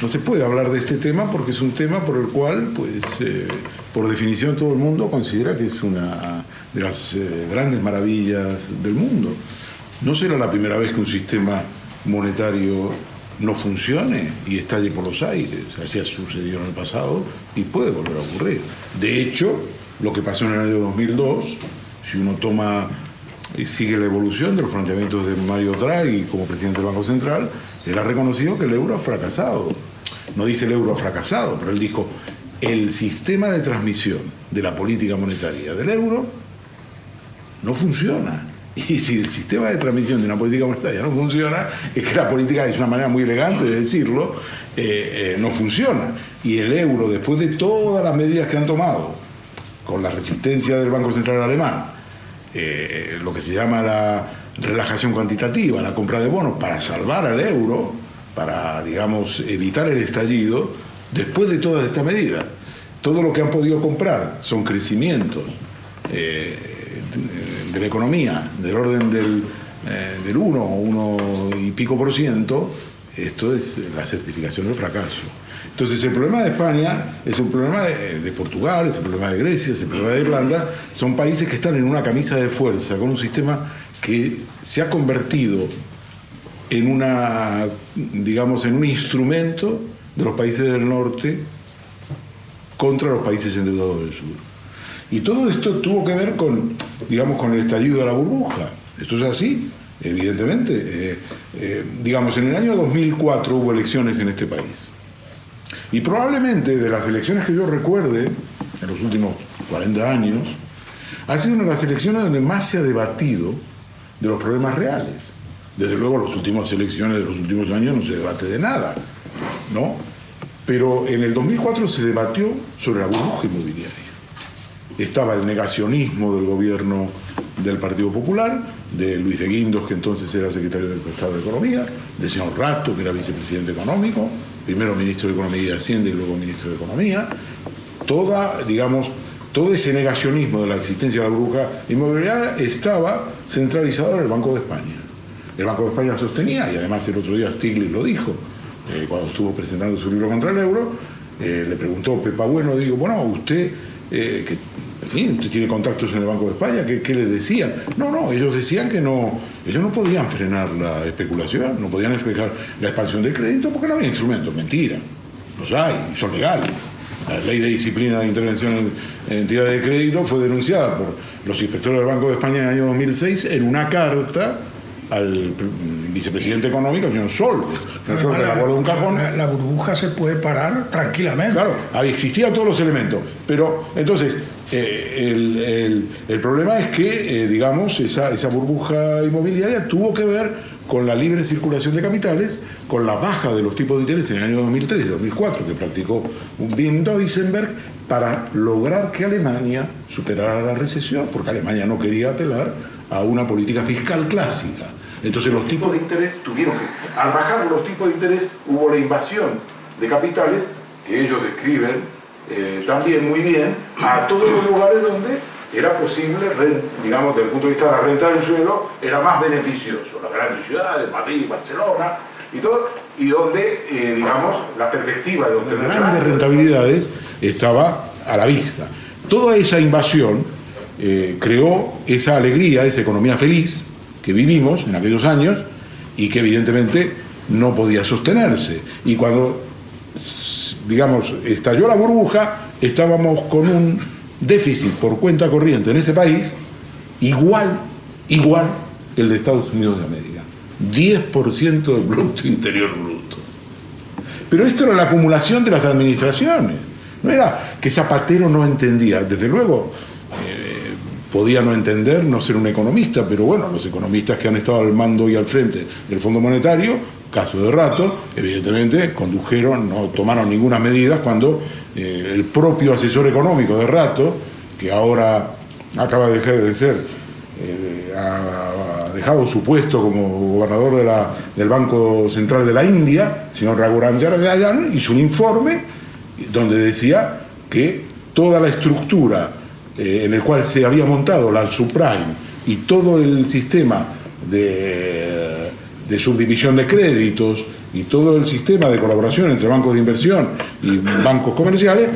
No se puede hablar de este tema porque es un tema por el cual, pues, por definición todo el mundo considera que es una de las grandes maravillas del mundo. No será la primera vez que un sistema monetario no funcione y estalle por los aires. Así ha sucedido en el pasado y puede volver a ocurrir. De hecho, lo que pasó en el año 2002, si uno toma y sigue la evolución de los planteamientos de Mario Draghi como presidente del Banco Central, él ha reconocido que el euro ha fracasado. No dice el euro ha fracasado, pero él dijo el sistema de transmisión de la política monetaria del euro no funciona. Y si el sistema de transmisión de una política monetaria no funciona, es que la política, es una manera muy elegante de decirlo, no funciona. Y el euro, después de todas las medidas que han tomado, con la resistencia del Banco Central Alemán, lo que se llama la relajación cuantitativa, la compra de bonos para salvar al euro, para, digamos, evitar el estallido, después de todas estas medidas, todo lo que han podido comprar son crecimientos de la economía del orden del 1 y pico por ciento. Esto es la certificación del fracaso. Entonces el problema de España es un problema de Portugal, es un problema de Grecia, es un problema de Irlanda. Son países que están en una camisa de fuerza con un sistema que se ha convertido en en un instrumento de los países del norte contra los países endeudados del sur. Y todo esto tuvo que ver con el estallido de la burbuja. Esto es así, evidentemente. En el año 2004 hubo elecciones en este país. Y probablemente de las elecciones que yo recuerde, en los últimos 40 años, ha sido una de las elecciones donde más se ha debatido de los problemas reales. Desde luego, las últimas elecciones de los últimos años no se debate de nada, ¿no? Pero en el 2004 se debatió sobre la burbuja inmobiliaria. Estaba el negacionismo del gobierno del Partido Popular, de Luis de Guindos, que entonces era secretario del Estado de Economía, del señor Rato, que era vicepresidente económico, primero ministro de Economía y Hacienda y luego ministro de Economía. Todo ese negacionismo de la existencia de la burbuja inmobiliaria estaba centralizado en el Banco de España. El Banco de España sostenía, y además el otro día Stiglitz lo dijo, cuando estuvo presentando su libro contra el euro, le preguntó Pepa Bueno, usted, usted tiene contactos en el Banco de España, ¿qué le decían? No, ellos decían que ellos no podían frenar la especulación, no podían frenar la expansión del crédito porque no había instrumentos. Mentira, los hay, son legales. La ley de disciplina de intervención en entidades de crédito fue denunciada por los inspectores del Banco de España en el año 2006 en una carta al vicepresidente económico, el señor Solbes. La guardó un cajón. La burbuja se puede parar tranquilamente. Claro, existían todos los elementos. Pero entonces, el problema es que, esa burbuja inmobiliaria tuvo que ver con la libre circulación de capitales, con la baja de los tipos de interés en el año 2003-2004 que practicó Wim Duisenberg para lograr que Alemania superara la recesión, porque Alemania no quería apelar a una política fiscal clásica. Entonces los tipos de interés al bajar los tipos de interés hubo la invasión de capitales, que ellos describen también muy bien, a todos los lugares donde era posible, desde el punto de vista de la renta del suelo, era más beneficioso. Las grandes ciudades, Madrid, Barcelona y todo, y donde, la perspectiva de obtener grandes rentabilidades estaba a la vista. Toda esa invasión creó esa alegría, esa economía feliz que vivimos en aquellos años y que evidentemente no podía sostenerse. Y cuando, digamos, estalló la burbuja, estábamos con un déficit por cuenta corriente en este país igual el de Estados Unidos de América. 10% del Producto Interior Bruto. Pero esto era la acumulación de las administraciones. No era que Zapatero no entendía. Desde luego, podía no entender, no ser un economista, pero bueno, los economistas que han estado al mando y al frente del Fondo Monetario, caso de Rato, evidentemente condujeron, no tomaron ninguna medida cuando el propio asesor económico de Rato, que ahora acaba de dejar de ser, ha dejado su puesto como gobernador del Banco Central de la India, señor Raghuram Rajan, hizo un informe donde decía que toda la estructura en el cual se había montado la subprime y todo el sistema de subdivisión de créditos y todo el sistema de colaboración entre bancos de inversión y bancos comerciales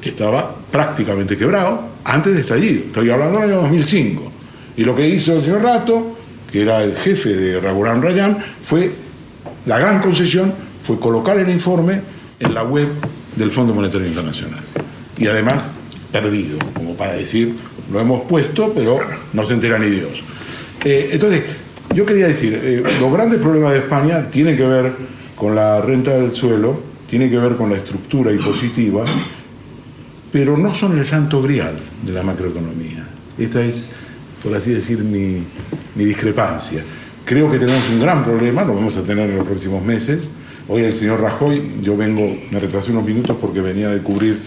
estaba prácticamente quebrado antes de estallido. Estoy hablando del año 2005. Y lo que hizo el señor Rato, que era el jefe de Raghuram Rajan, la gran concesión fue colocar el informe en la web del Fondo Monetario Internacional. Y además, perdido, como para decir, lo hemos puesto, pero no se entera ni Dios. Entonces, yo quería decir, los grandes problemas de España tienen que ver con la renta del suelo, tienen que ver con la estructura impositiva, pero no son el santo grial de la macroeconomía. Esta es, por así decir, mi discrepancia. Creo que tenemos un gran problema, lo vamos a tener en los próximos meses. Hoy el señor Rajoy, me retrasé unos minutos porque venía de cubrir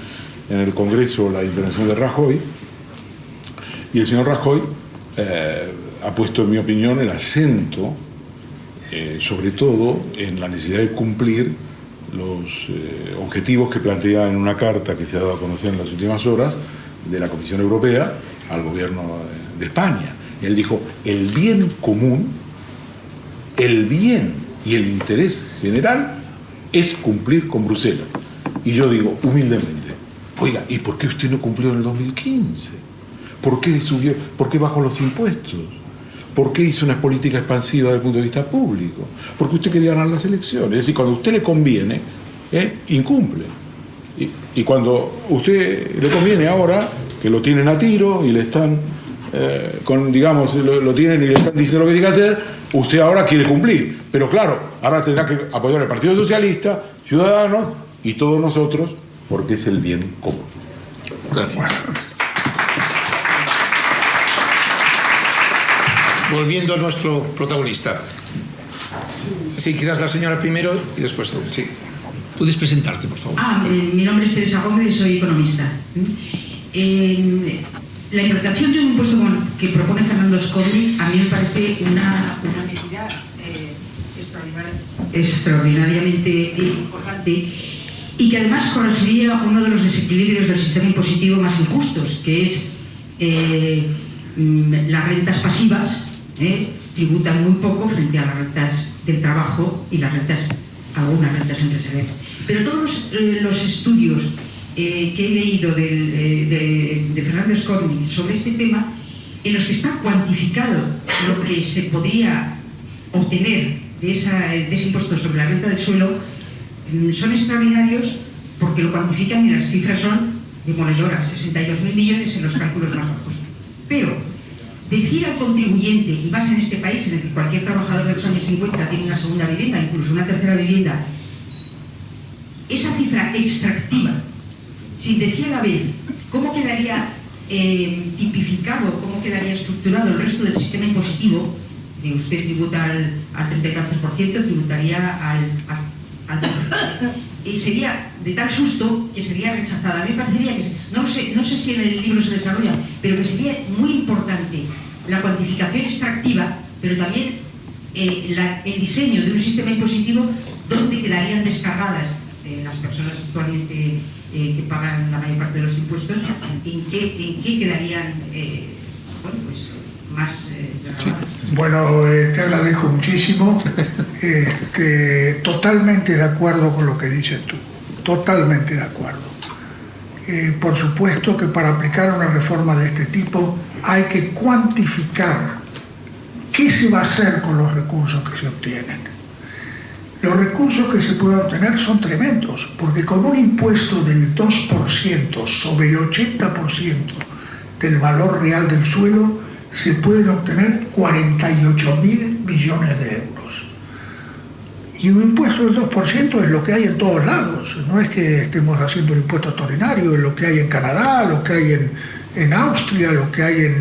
en el Congreso la intervención de Rajoy, y el señor Rajoy ha puesto, en mi opinión, el acento, sobre todo, en la necesidad de cumplir los objetivos que plantea en una carta que se ha dado a conocer en las últimas horas de la Comisión Europea al gobierno de España. Él dijo, el bien común, el bien y el interés general es cumplir con Bruselas. Y yo digo, humildemente, oiga, ¿y por qué usted no cumplió en el 2015? ¿Por qué subió? ¿Por qué bajó los impuestos? ¿Por qué hizo una política expansiva desde el punto de vista público? Porque usted quería ganar las elecciones. Es decir, cuando a usted le conviene, incumple. Y cuando a usted le conviene ahora, que lo tienen a tiro y le están, lo tienen y le están diciendo lo que tiene que hacer, usted ahora quiere cumplir. Pero claro, ahora tendrá que apoyar al Partido Socialista, Ciudadanos y todos nosotros, porque es el bien común. Gracias. Volviendo a nuestro protagonista. Sí, quizás la señora primero y después tú. Sí. Puedes presentarte, por favor. Mi nombre es Teresa Gómez y soy economista. La implantación de un impuesto que propone Fernando Scorni a mí me parece una medida extraordinariamente importante y que además corregiría uno de los desequilibrios del sistema impositivo más injustos, que es las rentas pasivas tributan muy poco frente a las rentas del trabajo y algunas rentas empresariales. Pero todos los estudios que he leído de Fernando Scorni sobre este tema, en los que está cuantificado lo que se podría obtener de ese impuesto sobre la renta del suelo, son extraordinarios porque lo cuantifican y las cifras son demoledoras, 62.000 millones en los cálculos más bajos. Pero decir al contribuyente, y más en este país en el que cualquier trabajador de los años 50 tiene una segunda vivienda, incluso una tercera vivienda, esa cifra extractiva, sin decir a la vez cómo quedaría tipificado, cómo quedaría estructurado el resto del sistema impositivo, de usted tributa al 34%, tributaría al y sería de tal susto que sería rechazada. A mí me parecería que, no sé si en el libro se desarrolla, pero que sería muy importante la cuantificación extractiva, pero también el diseño de un sistema impositivo donde quedarían descargadas las personas actualmente que pagan la mayor parte de los impuestos, en qué quedarían más grabadas. Bueno, te agradezco muchísimo. Totalmente de acuerdo con lo que dices tú. Totalmente de acuerdo. Por supuesto que para aplicar una reforma de este tipo hay que cuantificar qué se va a hacer con los recursos que se obtienen. Los recursos que se pueden obtener son tremendos, porque con un impuesto del 2% sobre el 80% del valor real del suelo se pueden obtener 48.000 millones de euros. Y un impuesto del 2% es lo que hay en todos lados, no es que estemos haciendo un impuesto extraordinario, es lo que hay en Canadá, lo que hay en Austria, lo que hay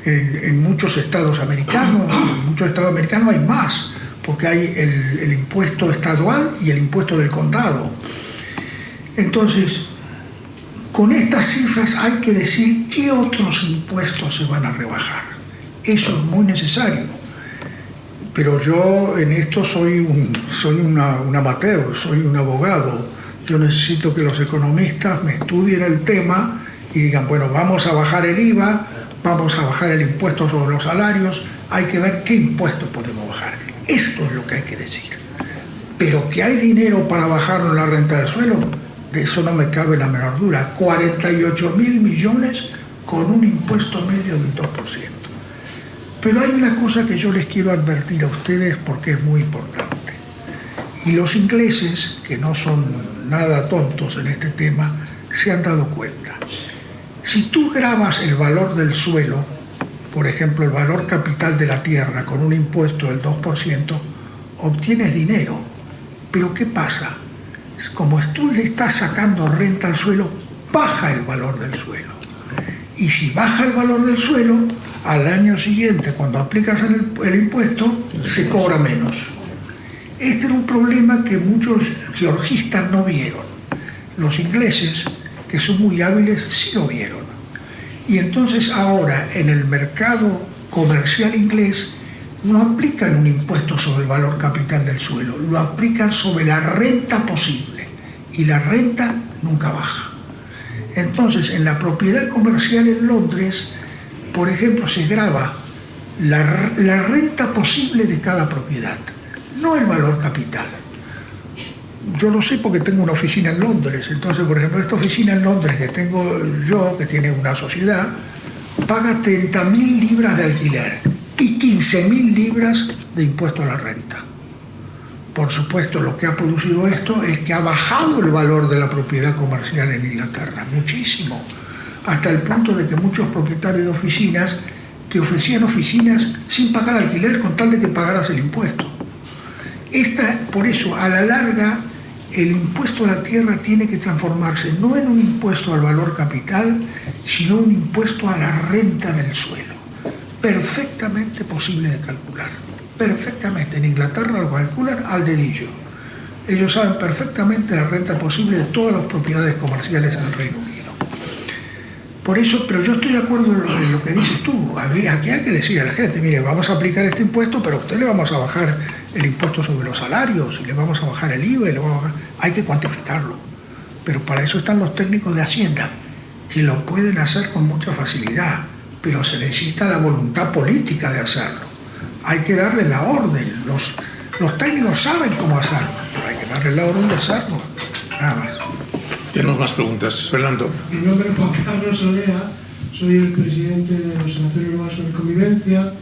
en muchos estados americanos. En muchos estados americanos hay más, porque hay el impuesto estadual y el impuesto del condado. Entonces, con estas cifras hay que decir qué otros impuestos se van a rebajar. Eso es muy necesario. Pero yo en esto soy un amateur, soy un abogado. Yo necesito que los economistas me estudien el tema y digan, bueno, vamos a bajar el IVA, vamos a bajar el impuesto sobre los salarios, hay que ver qué impuestos podemos bajar. Esto es lo que hay que decir. Pero que hay dinero para bajarlo en la renta del suelo, de eso no me cabe la menor duda. 48.000 millones con un impuesto medio del 2%. Pero hay una cosa que yo les quiero advertir a ustedes porque es muy importante. Y los ingleses, que no son nada tontos en este tema, se han dado cuenta. Si tú gravas el valor del suelo, por ejemplo, el valor capital de la tierra con un impuesto del 2%, obtienes dinero. Pero ¿qué pasa? Como tú le estás sacando renta al suelo, baja el valor del suelo. Y si baja el valor del suelo, al año siguiente, cuando aplicas el impuesto, se cobra menos. Este era un problema que muchos georgistas no vieron. Los ingleses, que son muy hábiles, sí lo vieron. Y entonces ahora, en el mercado comercial inglés, no aplican un impuesto sobre el valor capital del suelo, lo aplican sobre la renta posible. Y la renta nunca baja. Entonces, en la propiedad comercial en Londres, por ejemplo, se grava la renta posible de cada propiedad, no el valor capital. Yo lo sé porque tengo una oficina en Londres. Entonces, por ejemplo, esta oficina en Londres que tengo yo, que tiene una sociedad, paga 30.000 libras de alquiler y 15.000 libras de impuesto a la renta. Por supuesto, lo que ha producido esto es que ha bajado el valor de la propiedad comercial en Inglaterra, muchísimo, hasta el punto de que muchos propietarios de oficinas te ofrecían oficinas sin pagar alquiler con tal de que pagaras el impuesto. Por eso, a la larga, el impuesto a la tierra tiene que transformarse no en un impuesto al valor capital, sino un impuesto a la renta del suelo. Perfectamente posible de calcular. Perfectamente. En Inglaterra lo calculan al dedillo. Ellos saben perfectamente la renta posible de todas las propiedades comerciales en el Reino Unido. Por eso, pero yo estoy de acuerdo en lo que dices tú. Aquí hay que decir a la gente, mire, vamos a aplicar este impuesto, pero a usted le vamos a bajar el impuesto sobre los salarios, y le vamos a bajar el IVA, hay que cuantificarlo. Pero para eso están los técnicos de Hacienda, que lo pueden hacer con mucha facilidad, pero se necesita la voluntad política de hacerlo. Hay que darle la orden. Los técnicos saben cómo hacerlo, pero hay que darle la orden de hacerlo. Nada más. Tenemos más preguntas. Fernando. Mi nombre es Juan Carlos Olea, soy el presidente del Observatorio Global sobre Convivencia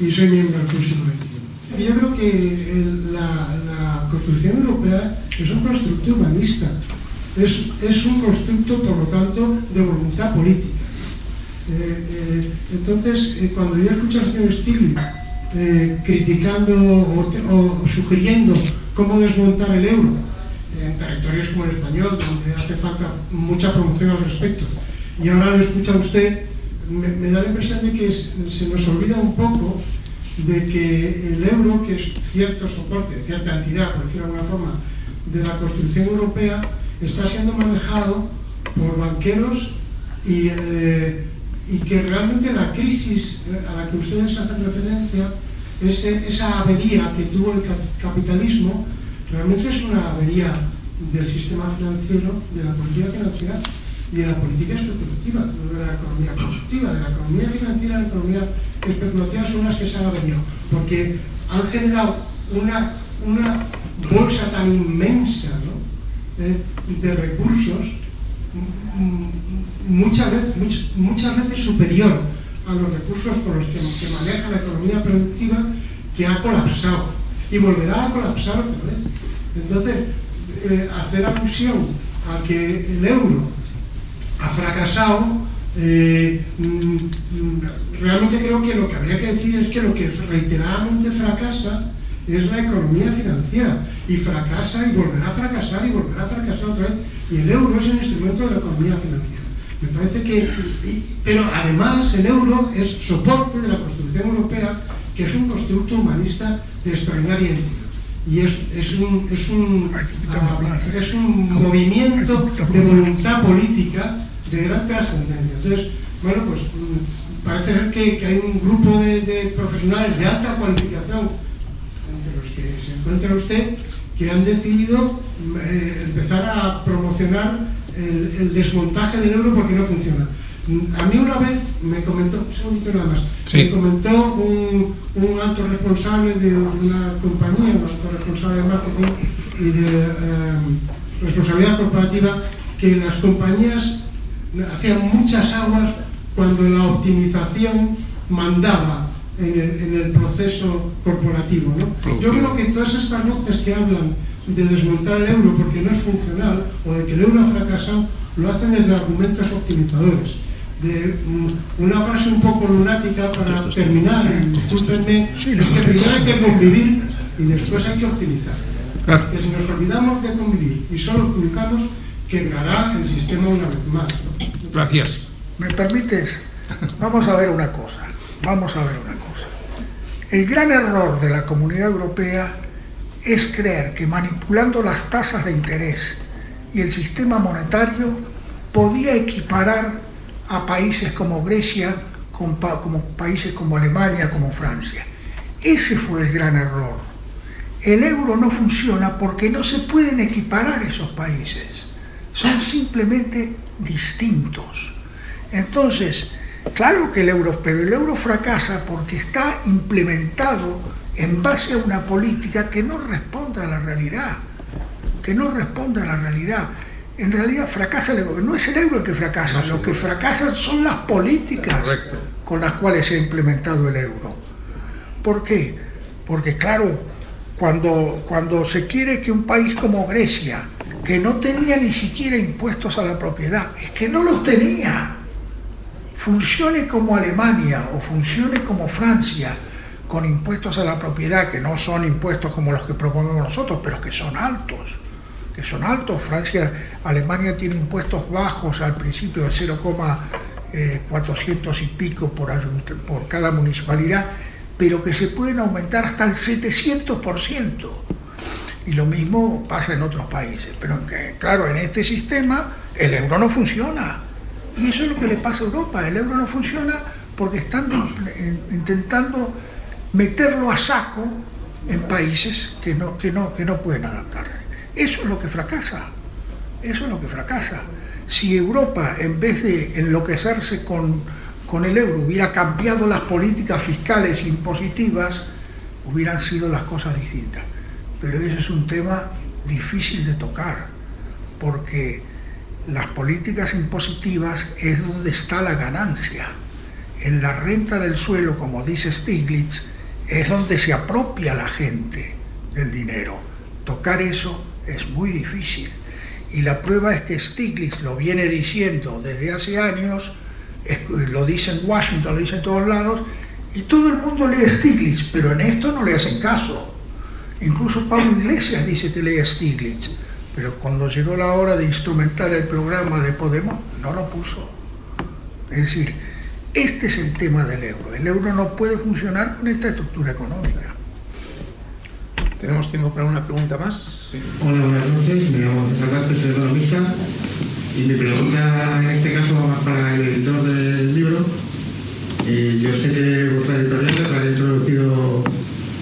y soy miembro del Club Siglo XXI. Yo creo que la construcción europea es un constructo humanista, es un constructo, por lo tanto, de voluntad política. Entonces, cuando yo escucho al señor Stiglitz criticando o sugiriendo cómo desmontar el euro en territorios como el español, donde hace falta mucha promoción al respecto, y ahora lo escucha usted, me da la impresión de que se nos olvida un poco de que el euro, que es cierto soporte, cierta entidad, por decirlo de alguna forma, de la construcción europea, está siendo manejado por banqueros y que realmente la crisis a la que ustedes hacen referencia, esa avería que tuvo el capitalismo, realmente es una avería del sistema financiero, de la política financiera y de la política especulativa, no de la economía productiva. De la economía financiera y la economía especulativa son las que se han averiado, porque han generado una bolsa tan inmensa, ¿no?, de recursos muchas veces superior a los recursos con los que maneja la economía productiva, que ha colapsado y volverá a colapsar otra vez. Entonces, hacer alusión a que el euro ha fracasado, realmente creo que lo que habría que decir es que lo que reiteradamente fracasa es la economía financiera, y fracasa y volverá a fracasar y volverá a fracasar otra vez, y el euro es un instrumento de la economía financiera. Me parece que, pero además el euro es soporte de la construcción europea, que es un constructo humanista de extraordinaria entidad, y es un movimiento de voluntad política de gran trascendencia. Entonces, bueno, pues parece ser que hay un grupo de profesionales de alta cualificación, entre los que se encuentra usted, que han decidido empezar a promocionar el desmontaje del euro porque no funciona. A mí una vez me comentó, un segundito nada más, sí, me comentó un alto responsable de una compañía, un alto responsable de marketing y de responsabilidad corporativa, que las compañías hacían muchas aguas cuando la optimización mandaba en el proceso corporativo, ¿no? Yo creo que todas estas voces que hablan de desmontar el euro porque no es funcional, o de que el euro ha fracasado, lo hacen desde argumentos optimizadores. De una frase un poco lunática para terminar, discúlpenme, es que primero hay que convivir y después hay que optimizar. Que si nos olvidamos de convivir y solo optimizamos, quebrará el sistema una vez más, ¿no? Gracias. ¿Me permites? Vamos a ver una cosa. El gran error de la Comunidad Europea es creer que manipulando las tasas de interés y el sistema monetario podía equiparar a países como Grecia, como países como Alemania, como Francia. Ese fue el gran error. El euro no funciona porque no se pueden equiparar esos países. Son simplemente distintos. Entonces, claro que el euro fracasa porque está implementado en base a una política que no responde a la realidad. En realidad fracasa el euro. No es el euro el que fracasa, lo que fracasan son las políticas con las cuales se ha implementado el euro. ¿Por qué? Porque claro, cuando se quiere que un país como Grecia, que no tenía ni siquiera impuestos a la propiedad, es que no los tenía, funcione como Alemania o funcione como Francia, con impuestos a la propiedad, que no son impuestos como los que proponemos nosotros, pero que son altos. Alemania tiene impuestos bajos al principio de 0,400 y pico por cada municipalidad, pero que se pueden aumentar hasta el 700%. Y lo mismo pasa en otros países. Pero claro, en este sistema el euro no funciona. Y eso es lo que le pasa a Europa. El euro no funciona porque están intentando meterlo a saco en países que no pueden adaptarse. Eso es lo que fracasa. Si Europa, en vez de enloquecerse con el euro, hubiera cambiado las políticas fiscales e impositivas, hubieran sido las cosas distintas. Pero ese es un tema difícil de tocar, porque las políticas impositivas es donde está la ganancia. En la renta del suelo, como dice Stiglitz, es donde se apropia la gente del dinero. Tocar eso es muy difícil. Y la prueba es que Stiglitz lo viene diciendo desde hace años, lo dice en Washington, lo dice en todos lados, y todo el mundo lee Stiglitz, pero en esto no le hacen caso. Incluso Pablo Iglesias dice que lee Stiglitz, pero cuando llegó la hora de instrumentar el programa de Podemos, no lo puso. Es decir, este es el tema del euro. El euro no puede funcionar con esta estructura económica. ¿Tenemos tiempo para una pregunta más? Sí. Hola, buenas noches. Me llamo César Vázquez, soy economista. Y mi pregunta en este caso va para el editor del libro. Yo sé que vuestra editorial ha introducido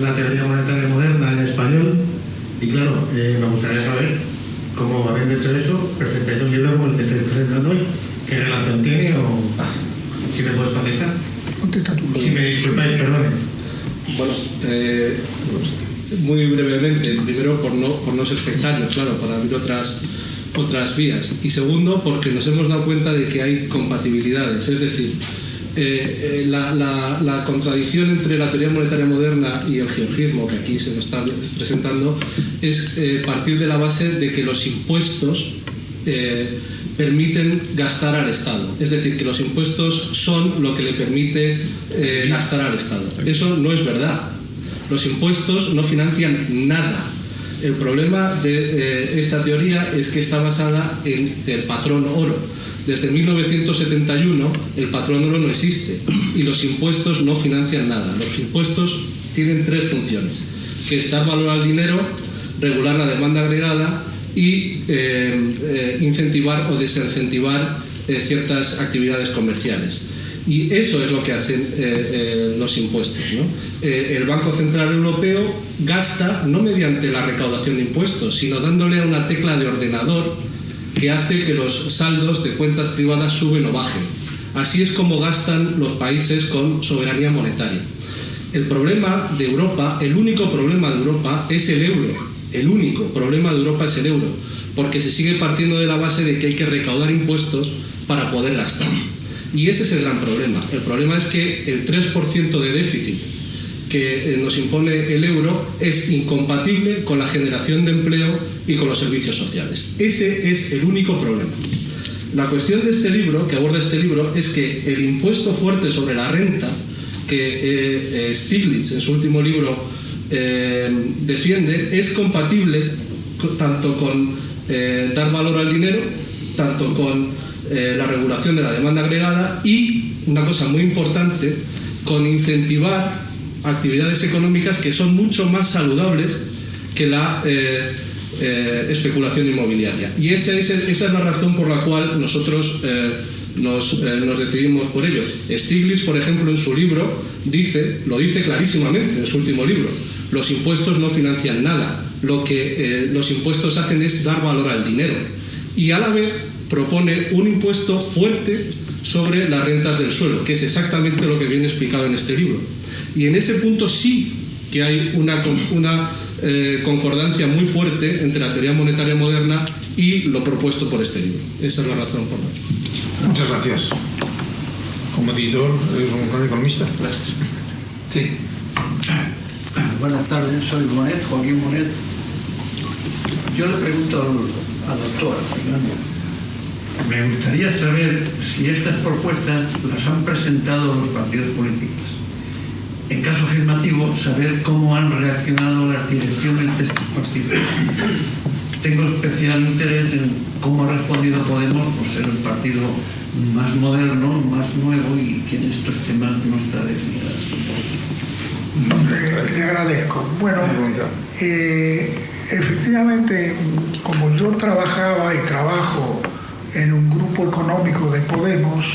la teoría monetaria moderna en español. Y claro, me gustaría saber cómo, habiendo hecho eso, presentáis un libro como el que estáis presentando hoy. ¿Qué relación tiene o si me puedes contestar? Contesta tú. Si me disculpáis, perdón. Bueno, muy brevemente, primero por no ser sectario, claro, para abrir otras otras vías. Y segundo, porque nos hemos dado cuenta de que hay compatibilidades. Es decir, la contradicción entre la teoría monetaria moderna y el georgismo, que aquí se nos está presentando, es partir de la base de que los impuestos permiten gastar al Estado. Es decir, que los impuestos son lo que le permite gastar al Estado. Eso no es verdad. Los impuestos no financian nada. El problema de esta teoría es que está basada en el patrón oro. Desde 1971 el patrón oro no existe y los impuestos no financian nada. Los impuestos tienen tres funciones, que es dar valor al dinero, regular la demanda agregada y incentivar o desincentivar ciertas actividades comerciales. Y eso es lo que hacen los impuestos, ¿no? El Banco Central Europeo gasta no mediante la recaudación de impuestos, sino dándole a una tecla de ordenador que hace que los saldos de cuentas privadas suben o bajen. Así es como gastan los países con soberanía monetaria. El problema de Europa, el único problema de Europa es el euro. El único problema de Europa es el euro, porque se sigue partiendo de la base de que hay que recaudar impuestos para poder gastar. Y ese es el gran problema. El problema es que el 3% de déficit que nos impone el euro es incompatible con la generación de empleo y con los servicios sociales. Ese es el único problema. La cuestión de este libro, que aborda este libro, es que el impuesto fuerte sobre la renta que Stiglitz en su último libro defiende es compatible tanto con dar valor al dinero, tanto con la regulación de la demanda agregada y, una cosa muy importante, con incentivar actividades económicas que son mucho más saludables que la especulación inmobiliaria. Y esa es la razón por la cual nosotros nos decidimos por ello. Stiglitz, por ejemplo, en su libro lo dice clarísimamente en su último libro: los impuestos no financian nada, lo que los impuestos hacen es dar valor al dinero, y a la vez propone un impuesto fuerte sobre las rentas del suelo, que es exactamente lo que viene explicado en este libro. Y en ese punto sí que hay una concordancia muy fuerte entre la teoría monetaria moderna y lo propuesto por este libro. Esa es la razón por la que... Muchas gracias. Como editor, ¿eres un gran economista? Gracias. Sí. Buenas tardes, soy Joaquín Monet. Yo le pregunto al doctor Fernando, me gustaría saber si estas propuestas las han presentado los partidos políticos. En caso afirmativo, saber cómo han reaccionado las direcciones de estos partidos. Tengo especial interés en cómo ha respondido Podemos, por ser el partido más moderno, más nuevo y que en estos temas no está definido. Le agradezco. Bueno, efectivamente, como yo trabajaba y trabajo en un grupo económico de Podemos,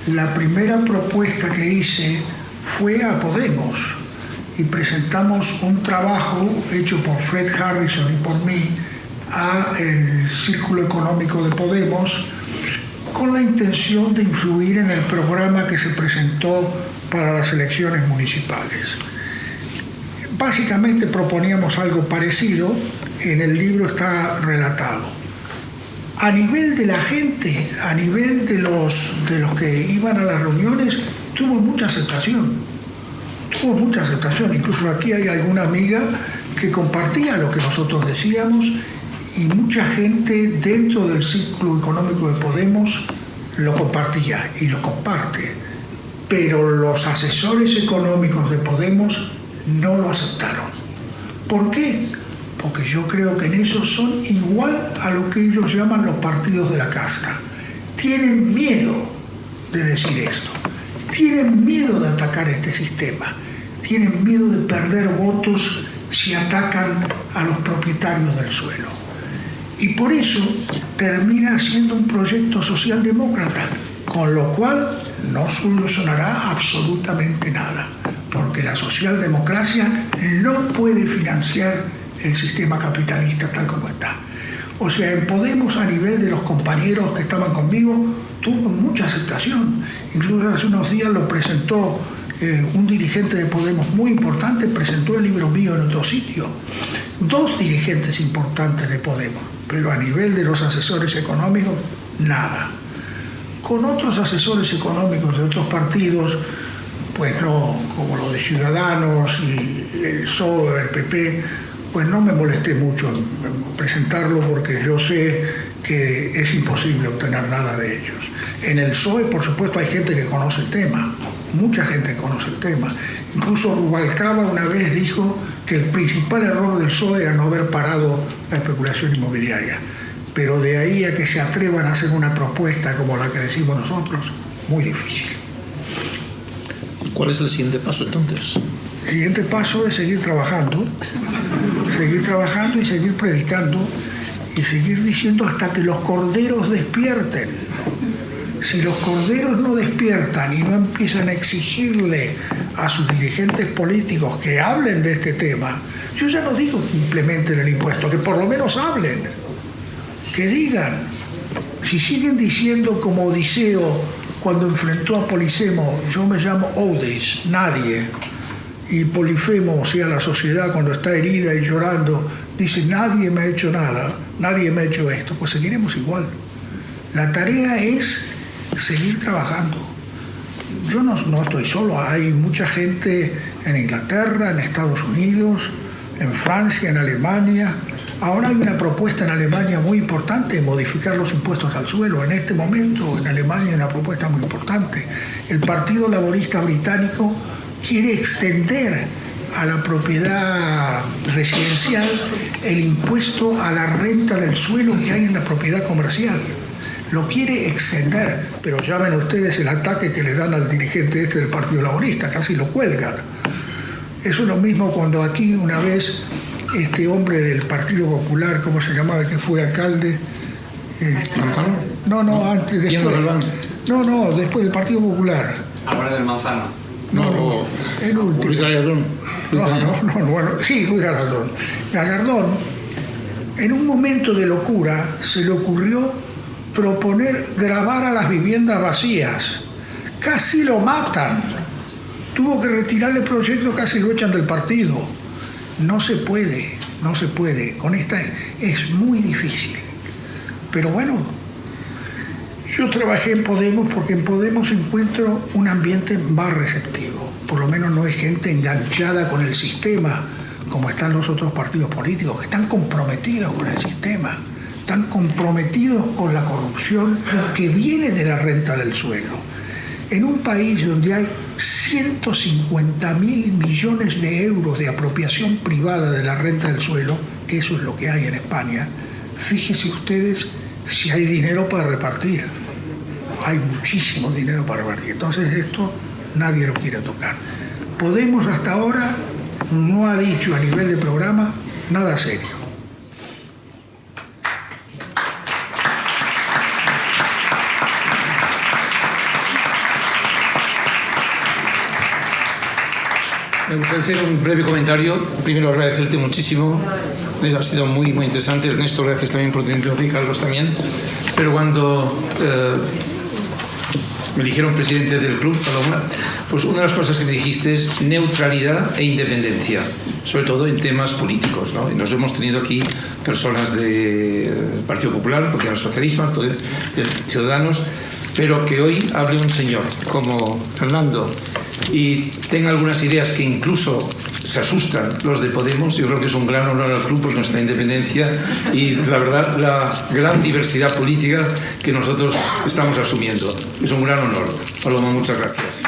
la primera propuesta que hice fue a Podemos y presentamos un trabajo hecho por Fred Harrison y por mí a el Círculo Económico de Podemos con la intención de influir en el programa que se presentó para las elecciones municipales. Básicamente proponíamos algo parecido, en el libro está relatado. A nivel de la gente, a nivel de los que iban a las reuniones, tuvo mucha aceptación. Incluso aquí hay alguna amiga que compartía lo que nosotros decíamos y mucha gente dentro del Círculo Económico de Podemos lo compartía y lo comparte. Pero los asesores económicos de Podemos no lo aceptaron. ¿Por qué? Porque yo creo que en eso son igual a lo que ellos llaman los partidos de la casta. Tienen miedo de decir esto, tienen miedo de atacar este sistema, tienen miedo de perder votos si atacan a los propietarios del suelo. Y por eso termina siendo un proyecto socialdemócrata, con lo cual no solucionará absolutamente nada, porque la socialdemocracia no puede financiar el sistema capitalista tal como está. O sea, en Podemos, a nivel de los compañeros que estaban conmigo, tuvo mucha aceptación. Incluso hace unos días lo presentó un dirigente de Podemos muy importante, presentó el libro mío en otro sitio. Dos dirigentes importantes de Podemos. pero a nivel de los asesores económicos, nada. Con otros asesores económicos de otros partidos, pues no, como los de Ciudadanos y el PSOE, el PP, pues no me molesté mucho en presentarlo porque yo sé que es imposible obtener nada de ellos. En el PSOE, por supuesto, hay gente que conoce el tema, mucha gente conoce el tema. Incluso Rubalcaba una vez dijo que el principal error del PSOE era no haber parado la especulación inmobiliaria. Pero de ahí a que se atrevan a hacer una propuesta como la que decimos nosotros, muy difícil. ¿Cuál es el siguiente paso entonces? El siguiente paso es seguir trabajando y seguir predicando y seguir diciendo hasta que los corderos despierten. Si los corderos no despiertan y no empiezan a exigirle a sus dirigentes políticos que hablen de este tema, yo ya no digo que implementen el impuesto, que por lo menos hablen, que digan. Si siguen diciendo como Odiseo cuando enfrentó a Polifemo, yo me llamo Oudes, nadie, y Polifemo, o sea, la sociedad cuando está herida y llorando, dice nadie me ha hecho nada, nadie me ha hecho esto, pues seguiremos igual. La tarea es seguir trabajando. Yo no estoy solo, hay mucha gente en Inglaterra, en Estados Unidos, en Francia, en Alemania. Ahora hay una propuesta en Alemania muy importante de modificar los impuestos al suelo. En este momento en Alemania hay una propuesta muy importante. El Partido Laborista Británico quiere extender a la propiedad residencial el impuesto a la renta del suelo que hay en la propiedad comercial. Lo quiere extender, pero ya ven ustedes el ataque que le dan al dirigente del Partido Laborista, casi lo cuelgan. Eso es lo mismo cuando aquí una vez este hombre del Partido Popular, ¿cómo se llamaba? El que fue alcalde. ¿Manzano? No, antes, después. No, después del Partido Popular. Ahora del Manzano. No, el último. Luis Gallardón. Bueno, sí, Luis Gallardón. Gallardón, en un momento de locura, se le ocurrió proponer gravar a las viviendas vacías. Casi lo matan. Tuvo que retirar el proyecto, casi lo echan del partido. No se puede. Con esta es muy difícil. Pero bueno, yo trabajé en Podemos porque en Podemos encuentro un ambiente más receptivo. Por lo menos no hay gente enganchada con el sistema como están los otros partidos políticos, que están comprometidos con el sistema, están comprometidos con la corrupción que viene de la renta del suelo. En un país donde hay 150.000 millones de euros de apropiación privada de la renta del suelo, que eso es lo que hay en España, fíjense ustedes si hay dinero para repartir. Hay muchísimo dinero para repartir. Entonces esto nadie lo quiere tocar. Podemos hasta ahora no ha dicho a nivel de programa nada serio. Me gustaría hacer un breve comentario. Primero agradecerte muchísimo. Ha sido muy interesante. Ernesto, gracias también por tu introducción y Carlos también. Pero cuando me eligieron presidente del club, Paloma, pues una de las cosas que me dijiste es neutralidad e independencia, sobre todo en temas políticos, ¿no? Y nos hemos tenido aquí personas del Partido Popular, porque era el socialismo, de Ciudadanos, pero que hoy hable un señor como Fernando y tenga algunas ideas que incluso se asustan los de Podemos. Yo creo que es un gran honor al club por nuestra independencia y la verdad la gran diversidad política que nosotros estamos asumiendo. Es un gran honor. Paloma, muchas gracias.